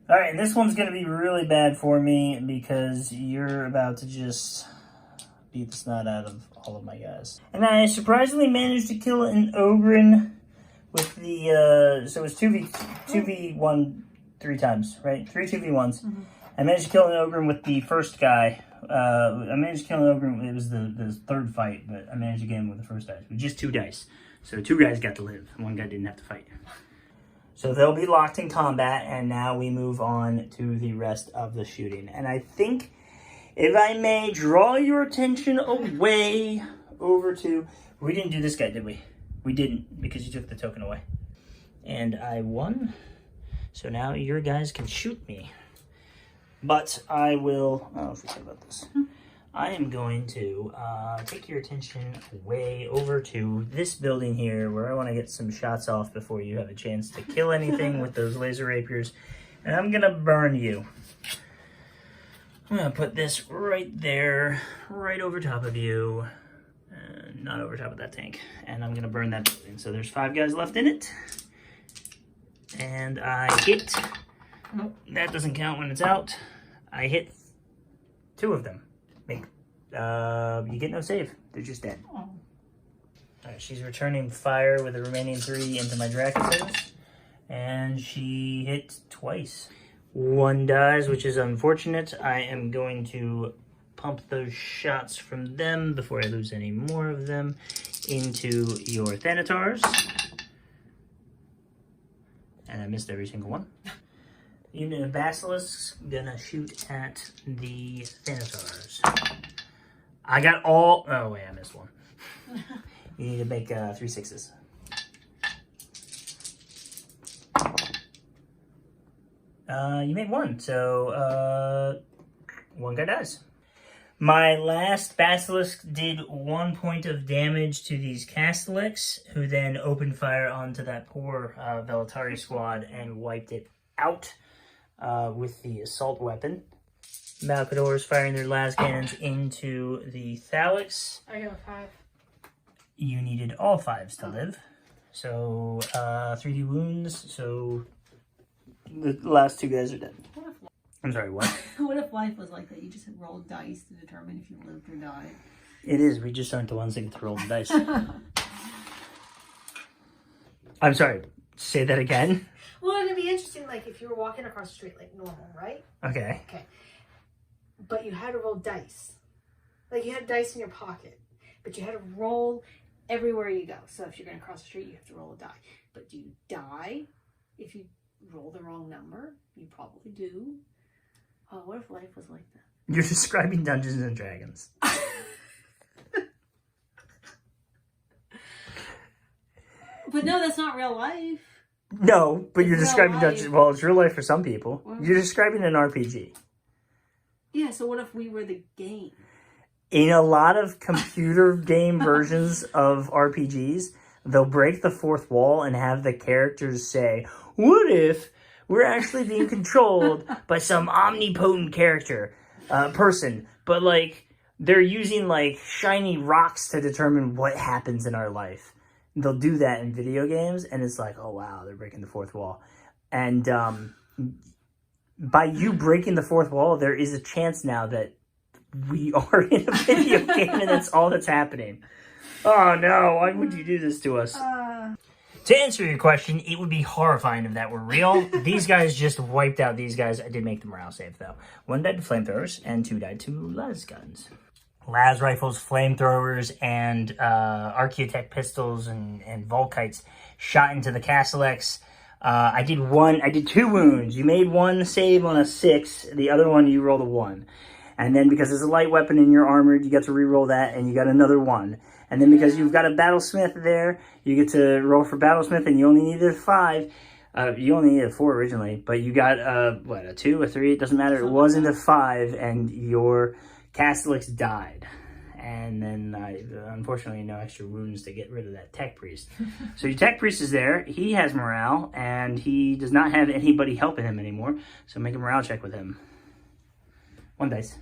Alright, and this one's going to be really bad for me because you're about to just beat the snot out of all of my guys. And I surprisingly managed to kill an Ogren with the, so it's 2v1 3 times, right? 3 2v1s. Mm-hmm. I managed to kill an Ogren with the first guy. I managed to kill an Ogren, it was the 3rd fight, but I managed to get him with the first dice. With just 2 dice. So 2 guys got to live. 1 guy didn't have to fight. So they'll be locked in combat, and now we move on to the rest of the shooting. And I think, if I may draw your attention away over to... We didn't do this guy, did we? We didn't, because you took the token away. And I won. So now your guys can shoot me. But I will... Oh, forget about this. I am going to take your attention way over to this building here where I want to get some shots off before you have a chance to kill anything with those laser rapiers. And I'm going to burn you. I'm going to put this right there, right over top of you. Not over top of that tank. And I'm going to burn that building. So there's 5 guys left in it. And I hit. Nope, that doesn't count when it's out. I hit 2 of them. You get no save. They're just dead. Oh. Alright, she's returning fire with the remaining 3 into my Dracuses. And she hit twice. 1 dies, which is unfortunate. I am going to pump those shots from them before I lose any more of them into your Thanatars. And I missed every single one. Unit of Basilisks gonna shoot at the Thanatars. I got all. Oh wait, I missed one. You need to make 3 6s. You made 1, so 1 guy dies. My last Basilisk did 1 point of damage to these Castellix, who then opened fire onto that poor Velatari squad and wiped it out with the assault weapon. Malcadors firing their las cannons into the Thalix. I got a 5. You needed all 5s to live. So 3D wounds, so the last 2 guys are dead. I'm sorry, what? What if life was like that? You just rolled dice to determine if you lived or died. It is. We just aren't the ones that get to roll the dice. I'm sorry. Say that again. Well, it'd be interesting, like, if you were walking across the street like normal, right? Okay. Okay. But you had to roll dice. Like, you had dice in your pocket. But you had to roll everywhere you go. So if you're going to cross the street, you have to roll a die. But do you die if you roll the wrong number? You probably do. Oh, what if life was like that? You're describing Dungeons and Dragons. But no, that's not real life. No, but you're It's describing real life. Dungeons. Well, it's real life for some people. You're describing an RPG. Yeah, so what if we were the game? In a lot of computer game versions of RPGs, they'll break the 4th wall and have the characters say, what if we're actually being controlled by some omnipotent character, person, but like they're using like shiny rocks to determine what happens in our life. They'll do that in video games, and it's like, oh wow, they're breaking the 4th wall. And by you breaking the 4th wall, there is a chance now that we are in a video game, and that's all that's happening. Oh no, why would you do this to us? To answer your question, it would be horrifying if that were real. These guys just wiped out these guys. I did make the morale save, though. 1 died to flamethrowers, and 2 died to las guns. Las rifles, flamethrowers, and Archaeotech pistols and Volkites shot into the Castellix. I did 2 wounds. You made 1 save on a 6. The other one, you rolled a 1. And then because it's a light weapon and you're armored, you got to re-roll that, and you got another 1. And then because you've got a Battlesmith there, you get to roll for Battlesmith, and you only needed a 5. You only needed a 4 originally, but you got, a 2, a 3, it doesn't matter. It wasn't a 5, and your Castellix died. And then, unfortunately, no extra wounds to get rid of that Tech Priest. So your Tech Priest is there. He has morale, and he does not have anybody helping him anymore. So make a morale check with him. 1 dice.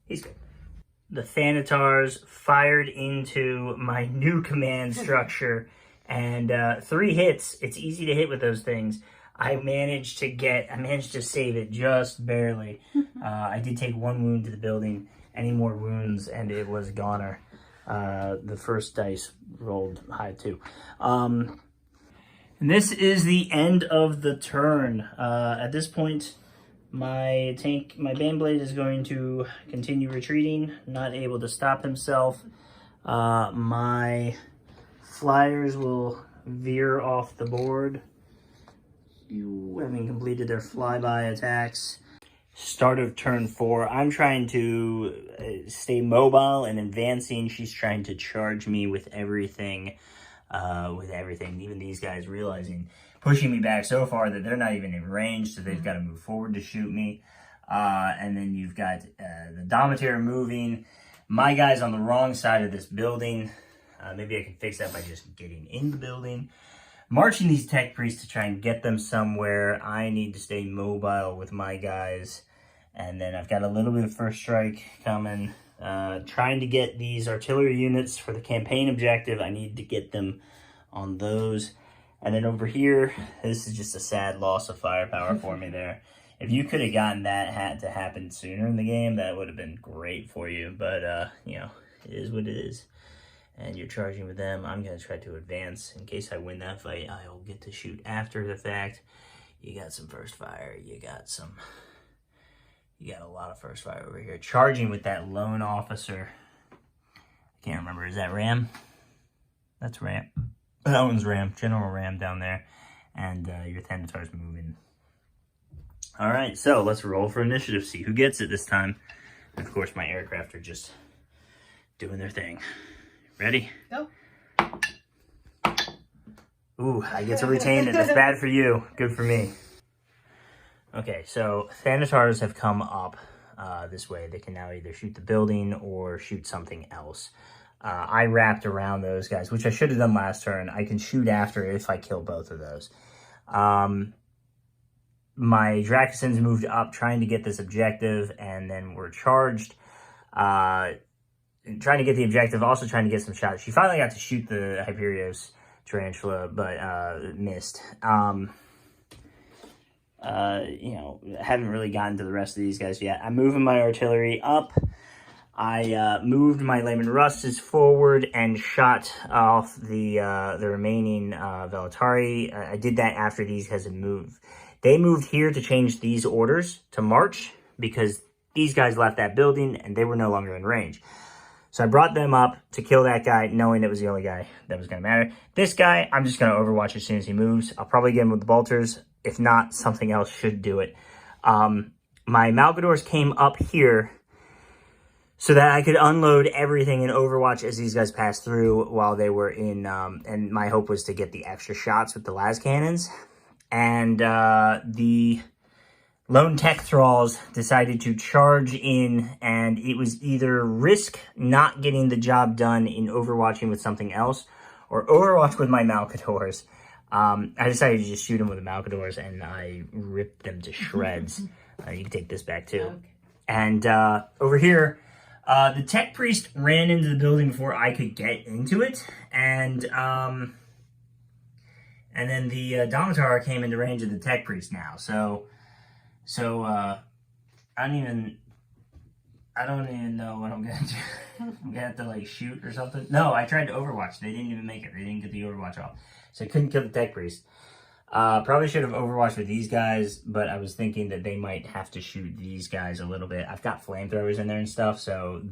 He's good. The Thanatars fired into my new command structure, and 3 hits. It's easy to hit with those things. I managed to save it just barely. I did take 1 wound to the building. Any more wounds, and it was a goner. The first dice rolled high too. And this is the end of the turn. At this point, my Baneblade is going to continue retreating, not able to stop himself. My flyers will veer off the board, having completed their flyby attacks. Start of turn 4. I'm trying to stay mobile and advancing. She's trying to charge me with everything. Even these guys realizing, pushing me back so far that they're not even in range, so they've got to move forward to shoot me. And then you've got the Dominator moving. My guy's on the wrong side of this building. Maybe I can fix that by just getting in the building. Marching these tech priests to try and get them somewhere. I need to stay mobile with my guys. And then I've got a little bit of first strike coming. Trying to get these artillery units for the campaign objective. I need to get them on those. And then over here, this is just a sad loss of firepower for me there. If you could have gotten that to happen sooner in the game, that would have been great for you. But, you know, it is what it is. And you're charging with them. I'm going to try to advance. In case I win that fight, I'll get to shoot after the fact. You got some first fire. You got a lot of first fire over here. Charging with that lone officer. I can't remember. Is that Ram? That's Ram. That one's Ram. General Ram down there. And your Thanatar's moving. Alright, so let's roll for initiative. See who gets it this time. And of course, my aircraft are just doing their thing. Ready? Go. Ooh, I get to retain it. That's bad for you. Good for me. Okay, so Thanatars have come up this way. They can now either shoot the building or shoot something else. I wrapped around those guys, which I should have done last turn. I can shoot after if I kill both of those. My Drakensons moved up trying to get this objective, and then were charged. Trying to get the objective, also trying to get some shots. She finally got to shoot the Hyperios Tarantula, but missed. You know, haven't really gotten to the rest of these guys yet. I'm moving my artillery up. I moved my Layman Russes forward and shot off the remaining Velatari. I did that after these guys had moved. They moved here to change these orders to march because these guys left that building and they were no longer in range. So I brought them up to kill that guy, knowing it was the only guy that was going to matter. This guy, I'm just going to overwatch as soon as he moves. I'll probably get him with the bolters. If not, something else should do it. My Malgadors came up here so that I could unload everything in Overwatch as these guys passed through while they were in, and my hope was to get the extra shots with the las cannons. And the lone tech thralls decided to charge in, and it was either risk not getting the job done in Overwatching with something else, or Overwatch with my Malcadors. I decided to just shoot them with the Malcadors, and I ripped them to shreds. You can take this back too. Okay. And over here, the tech priest ran into the building before I could get into it, and then the Dominatar came into range of the tech priest now. So I don't even know what I'm gonna do. I'm gonna have to like shoot or something. No, I tried to Overwatch. They didn't even make it. They didn't get the Overwatch off. So I couldn't kill the tech priest. Probably should have Overwatched with these guys, but I was thinking that they might have to shoot these guys a little bit. I've got flamethrowers in there and stuff, so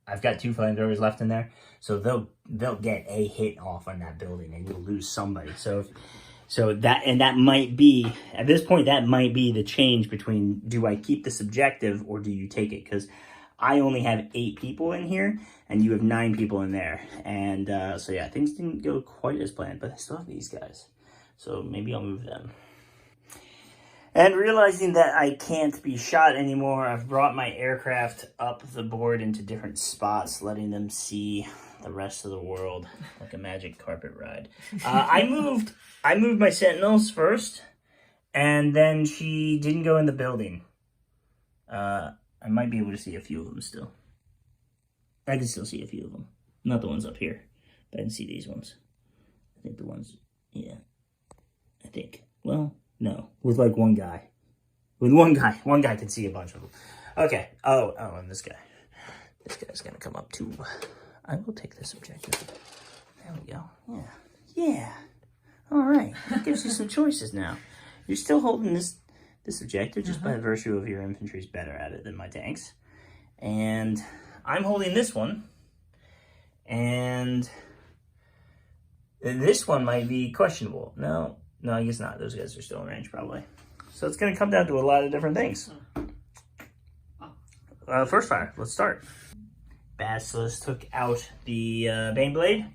I've got 2 flamethrowers left in there, so they'll get a hit off on that building and you'll lose somebody. So that might be, at this point, that might be the change between, do I keep this objective or do you take it? Because I only have 8 people in here and you have 9 people in there. And so yeah, things didn't go quite as planned, but I still have these guys. So maybe I'll move them. And realizing that I can't be shot anymore, I've brought my aircraft up the board into different spots, letting them see the rest of the world like a magic carpet ride. I moved my sentinels first, and then she didn't go in the building. I might be able to see a few of them still. I can still see a few of them. Not the ones up here, but I can see these ones. I think the ones, yeah. I think. Well, no. With like one guy. With one guy. One guy can see a bunch of them. Okay. Oh, and this guy. This guy's gonna come up too. I will take this objective. There we go. Yeah. Yeah. Alright. That gives you some choices now. You're still holding this objective just by virtue of your infantry's better at it than my tanks. And I'm holding this one. And this one might be questionable. No, I guess not. Those guys are still in range, probably. So it's going to come down to a lot of different things. First fire. Let's start. Basilisk took out the Baneblade,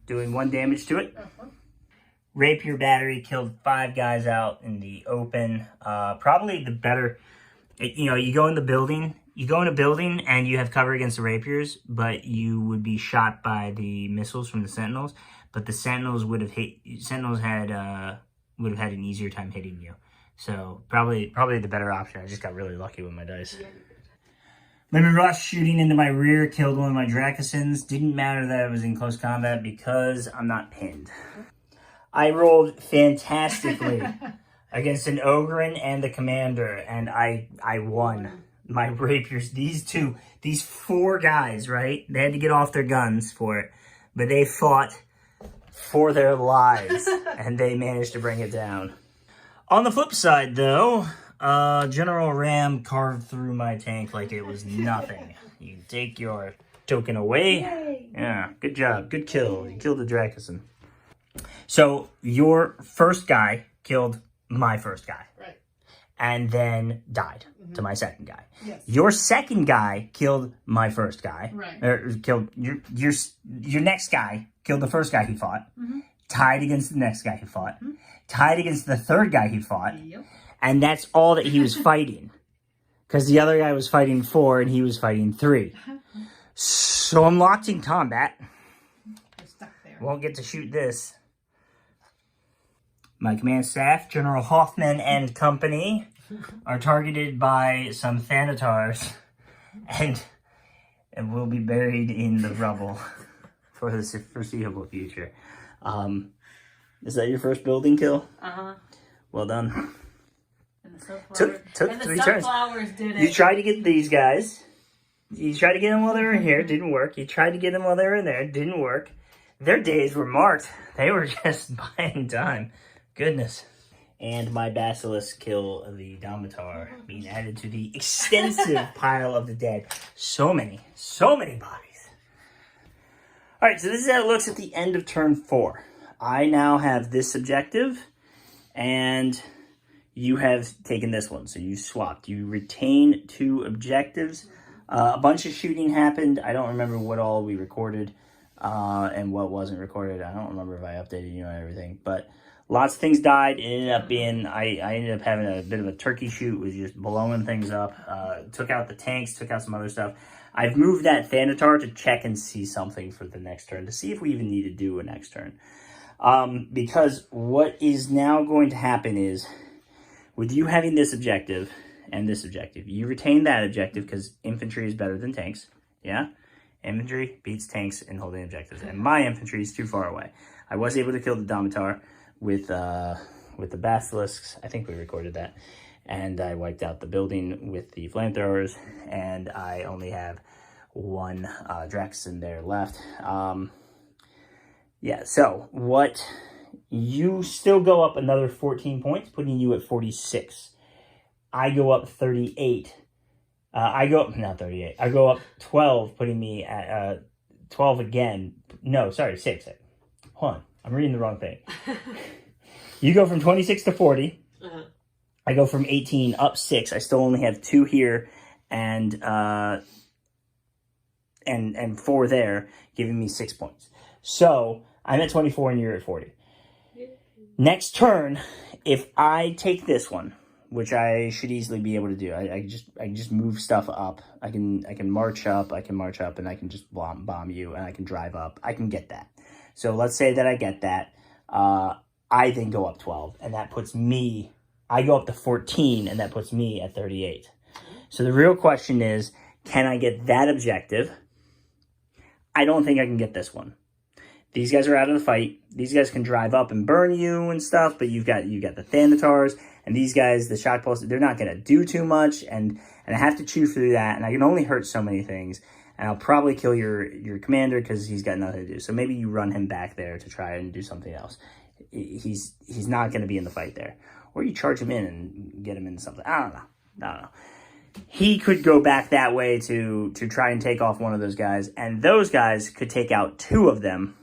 doing 1 damage to it. Rapier battery killed 5 guys out in the open. Probably the better, you go in the building. You go in a building and you have cover against the rapiers, but you would be shot by the missiles from the sentinels. But the sentinels would have had an easier time hitting you. So probably the better option. I just got really lucky with my dice. Yeah. Lemon Rush shooting into my rear killed one of my Dracosins. Didn't matter that I was in close combat because I'm not pinned. I rolled fantastically against an Ogren and the Commander, and I won. My rapiers, these 4 guys, right? They had to get off their guns for it, but they fought for their lives, and they managed to bring it down. On the flip side, though, General Ram carved through my tank like it was nothing. You take your token away. Yay. Yeah, good job. Good kill. You killed the Dracosin. So, your first guy killed my first guy. Right. And then died to my second guy. Yes. Your second guy killed my first guy. Right. Or killed your next guy killed the first guy he fought. Tied against the next guy he fought. Tied against the third guy he fought. Yep. And that's all that he was fighting. Because the other guy was fighting 4 and he was fighting 3. So I'm locked in combat. You're stuck there. Won't get to shoot this. My command staff, General Hoffman and company, are targeted by some Thanatars and will be buried in the rubble for the foreseeable future. Is that your first building kill? Uh-huh. Well done. And the sunflowers, took 3 turns. Did it. You tried to get these guys. You tried to get them while they were in here. Didn't work. You tried to get them while they were in there. Didn't work. Their days were marked. They were just buying time. Goodness. And my Basilisk kill the Domitar being added to the extensive pile of the dead. So many bodies. Alright, so this is how it looks at the end of turn 4. I now have this objective, and you have taken this one. So you swapped. You retain 2 objectives. A bunch of shooting happened. I don't remember what all we recorded and what wasn't recorded. I don't remember if I updated and everything, but lots of things died. It ended up being, I ended up having a bit of a turkey shoot, was just blowing things up. Took out the tanks, took out some other stuff. I've moved that Thanatar to check and see something for the next turn, to see if we even need to do a next turn. Because what is now going to happen is, with you having this objective and this objective, you retain that objective because infantry is better than tanks. Yeah? Infantry beats tanks in holding objectives. And my infantry is too far away. I was able to kill the Domitar with the Basilisks. I think we recorded that. And I wiped out the building with the flamethrowers. And I only have 1 Draxon there left. Yeah, so what... You still go up another 14 points, putting you at 46. I go up 38. Not 38. I go up 12, putting me at 12 again. No, sorry, 6. Hold on. I'm reading the wrong thing. You go from 26 to 40. Uh-huh. I go from 18 up 6. I still only have 2 here and 4 there, giving me 6 points. So I'm at 24 and you're at 40. Next turn, if I take this one, which I should easily be able to do, I can just move stuff up. I can march up. And I can just bomb you, and I can drive up. I can get that. So let's say that I get that. I then go up 12, and that puts me. I go up to 14, and that puts me at 38. So the real question is, can I get that objective? I don't think I can get this one. These guys are out of the fight. These guys can drive up and burn you and stuff, but you've got the Thanatars, and these guys, the shock pulse, they're not going to do too much, and I have to chew through that, and I can only hurt so many things, and I'll probably kill your commander because he's got nothing to do. So maybe you run him back there to try and do something else. He's not going to be in the fight there. Or you charge him in and get him into something. I don't know. He could go back that way to try and take off one of those guys, and those guys could take out 2 of them.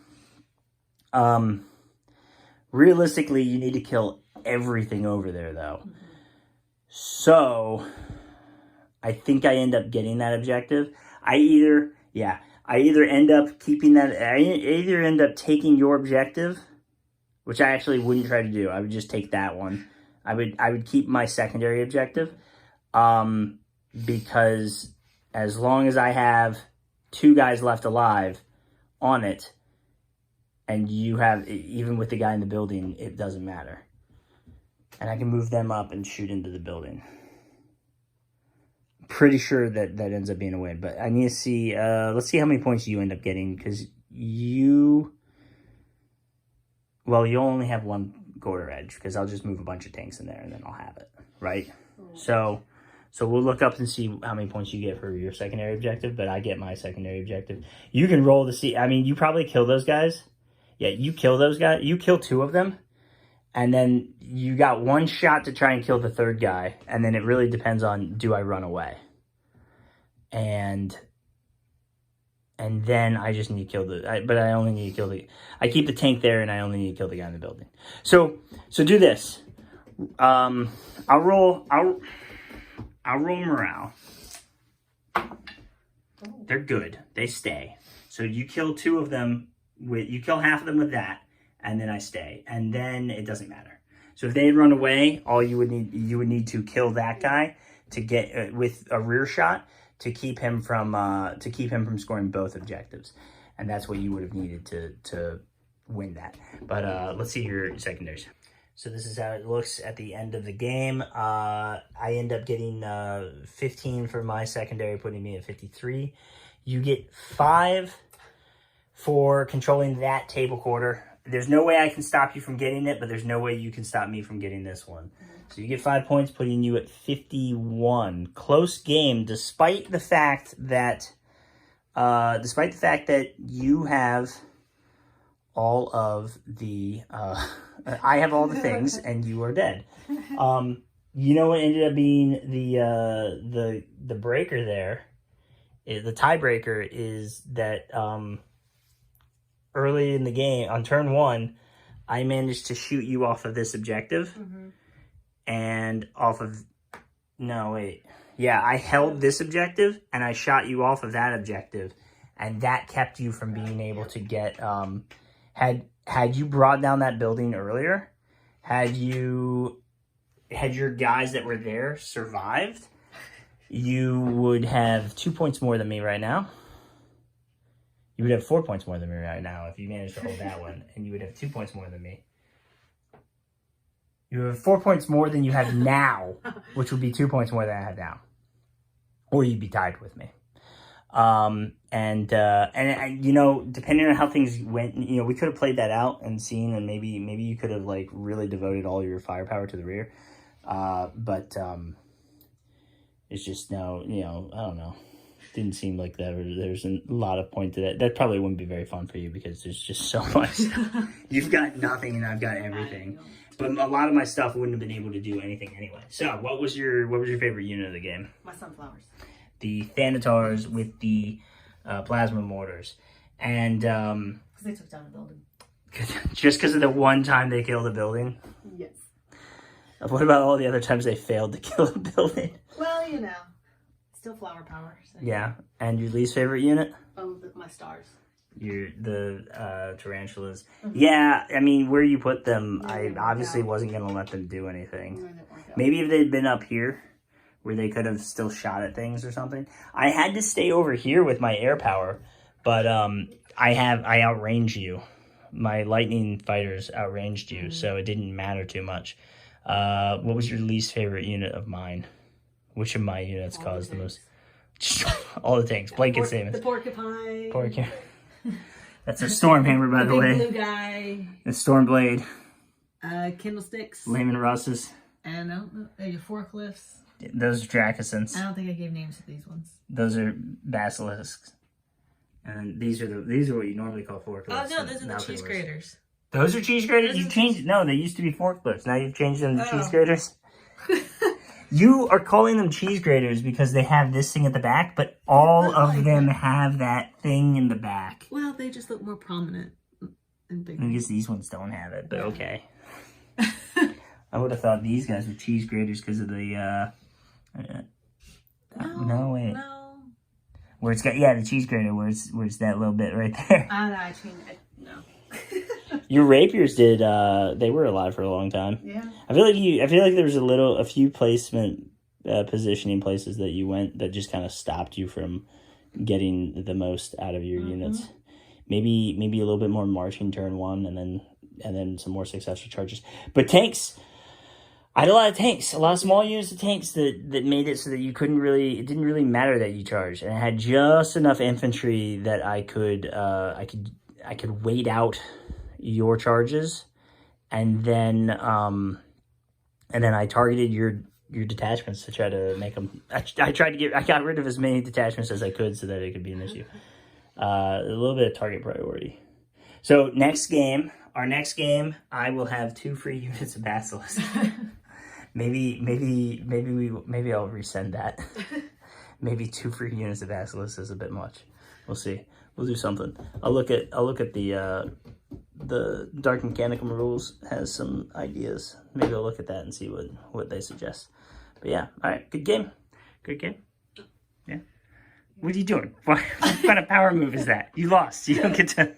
Realistically, you need to kill everything over there, though. So, I think I end up getting that objective. I either end up keeping that, I either end up taking your objective, which I actually wouldn't try to do. I would just take that one. I would keep my secondary objective, because as long as I have 2 guys left alive on it, and you have, even with the guy in the building, it doesn't matter. And I can move them up and shoot into the building. Pretty sure that ends up being a win, but I need to see, let's see how many points you end up getting, because you only have 1 quarter edge, because I'll just move a bunch of tanks in there and then I'll have it, right? So we'll look up and see how many points you get for your secondary objective, but I get my secondary objective. You can roll to see, I mean, you probably kill those guys. Yeah, you kill those guys. You kill 2 of them, and then you got 1 shot to try and kill the 3rd guy, and then it really depends on, do I run away? And then I just need to kill but I only need to kill I keep the tank there, and I only need to kill the guy in the building. So do this. I'll roll morale. They're good. They stay. So you kill 2 of them. You kill half of them with that, and then I stay, and then it doesn't matter. So if they had run away, you would need to kill that guy to get with a rear shot to keep him from scoring both objectives, and that's what you would have needed to win that. But let's see your secondaries. So this is how it looks at the end of the game. I end up getting 15 for my secondary, putting me at 53. You get 5 for controlling that table quarter. There's no way I can stop you from getting it, but there's no way you can stop me from getting this one. So you get 5 points, putting you at 51. Close game, despite the fact that you have all of the I have all the things and you are dead. You know what ended up being the breaker there? The tiebreaker is that early in the game, on turn 1, I managed to shoot you off of this objective. And off of... No, wait. Yeah, I held this objective, and I shot you off of that objective. And that kept you from being able to get... Had you brought down that building earlier, had your guys that were there survived, you would have 2 points more than me right now. You would have 4 points more than me right now if you managed to hold that one, and you would have 2 points more than me. You have 4 points more than you have now, which would be 2 points more than I have now. Or you'd be tied with me. And you know, depending on how things went, you know, we could have played that out and seen, and maybe you could have like really devoted all your firepower to the rear. But it's just no, you know, I don't know. Didn't seem like that. There's a lot of point to that. That probably wouldn't be very fun for you because there's just so much. You've got nothing and I've got everything. But a lot of my stuff wouldn't have been able to do anything anyway. So, what was your favorite unit of the game? My sunflowers. The Thanatars with the plasma mortars, and Because they took down a building. just because of the one time they killed a building. Yes. What about all the other times they failed to kill a building? Well, you know, still flower power. So. Yeah, and your least favorite unit? Oh, my stars. The tarantulas. Yeah, I mean, where you put them, I obviously wasn't going to let them do anything. Maybe if they'd been up here, where they could have still shot at things or something. I had to stay over here with my air power, but I outranged you. My lightning fighters outranged you, so it didn't matter too much. What was your least favorite unit of mine? Which of my units caused the most? All the tanks. Blanket statements. The porcupine. Porcupine. That's a Stormhammer, by the way. Blue guy. The Stormblade. Candlesticks. Lehman Russes. And your forklifts. Those are Dracosans. I don't think I gave names to these ones. Those are Basilisks. And these are what you normally call forklifts. Oh no, those are the cheese graters. Those are cheese graters? You changed it. No, they used to be forklifts. Now you've changed them to cheese graters. You are calling them cheese graters because they have this thing at the back, but all of them have that thing in the back. Well, they just look more prominent and bigger. I guess these ones don't have it, but okay. I would have thought these guys were cheese graters because of the, no, wait. No. Where it's got, the cheese grater, where it's that little bit right there. I changed it. No. Your rapiers did. They were alive for a long time. Yeah. I feel like there was a few placement, positioning places that you went that just kind of stopped you from getting the most out of your units. Maybe a little bit more marching turn one, and then some more successful charges. But tanks, I had a lot of tanks, a lot of small units of tanks that made it so that it didn't really matter that you charged, and I had just enough infantry that I could wait out your charges, and then I targeted your detachments to try to make them. I got rid of as many detachments as I could so that it could be an issue. A little bit of target priority. So our next game, I will have 2 free units of Basilisk. maybe I'll resend that. Maybe 2 free units of Basilisk is a bit much. We'll see. We'll do something. I'll look at the Dark Mechanicum rules has some ideas. Maybe I'll look at that and see what they suggest. But yeah, all right, good game. Yeah. What are you doing? What kind of power move is that? You lost. You don't get to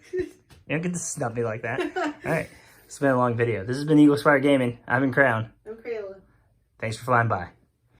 snub me like that. All right, it's been a long video. This has been Eagle Spire Gaming. I've been Crown. I'm Crayola. Thanks for flying by.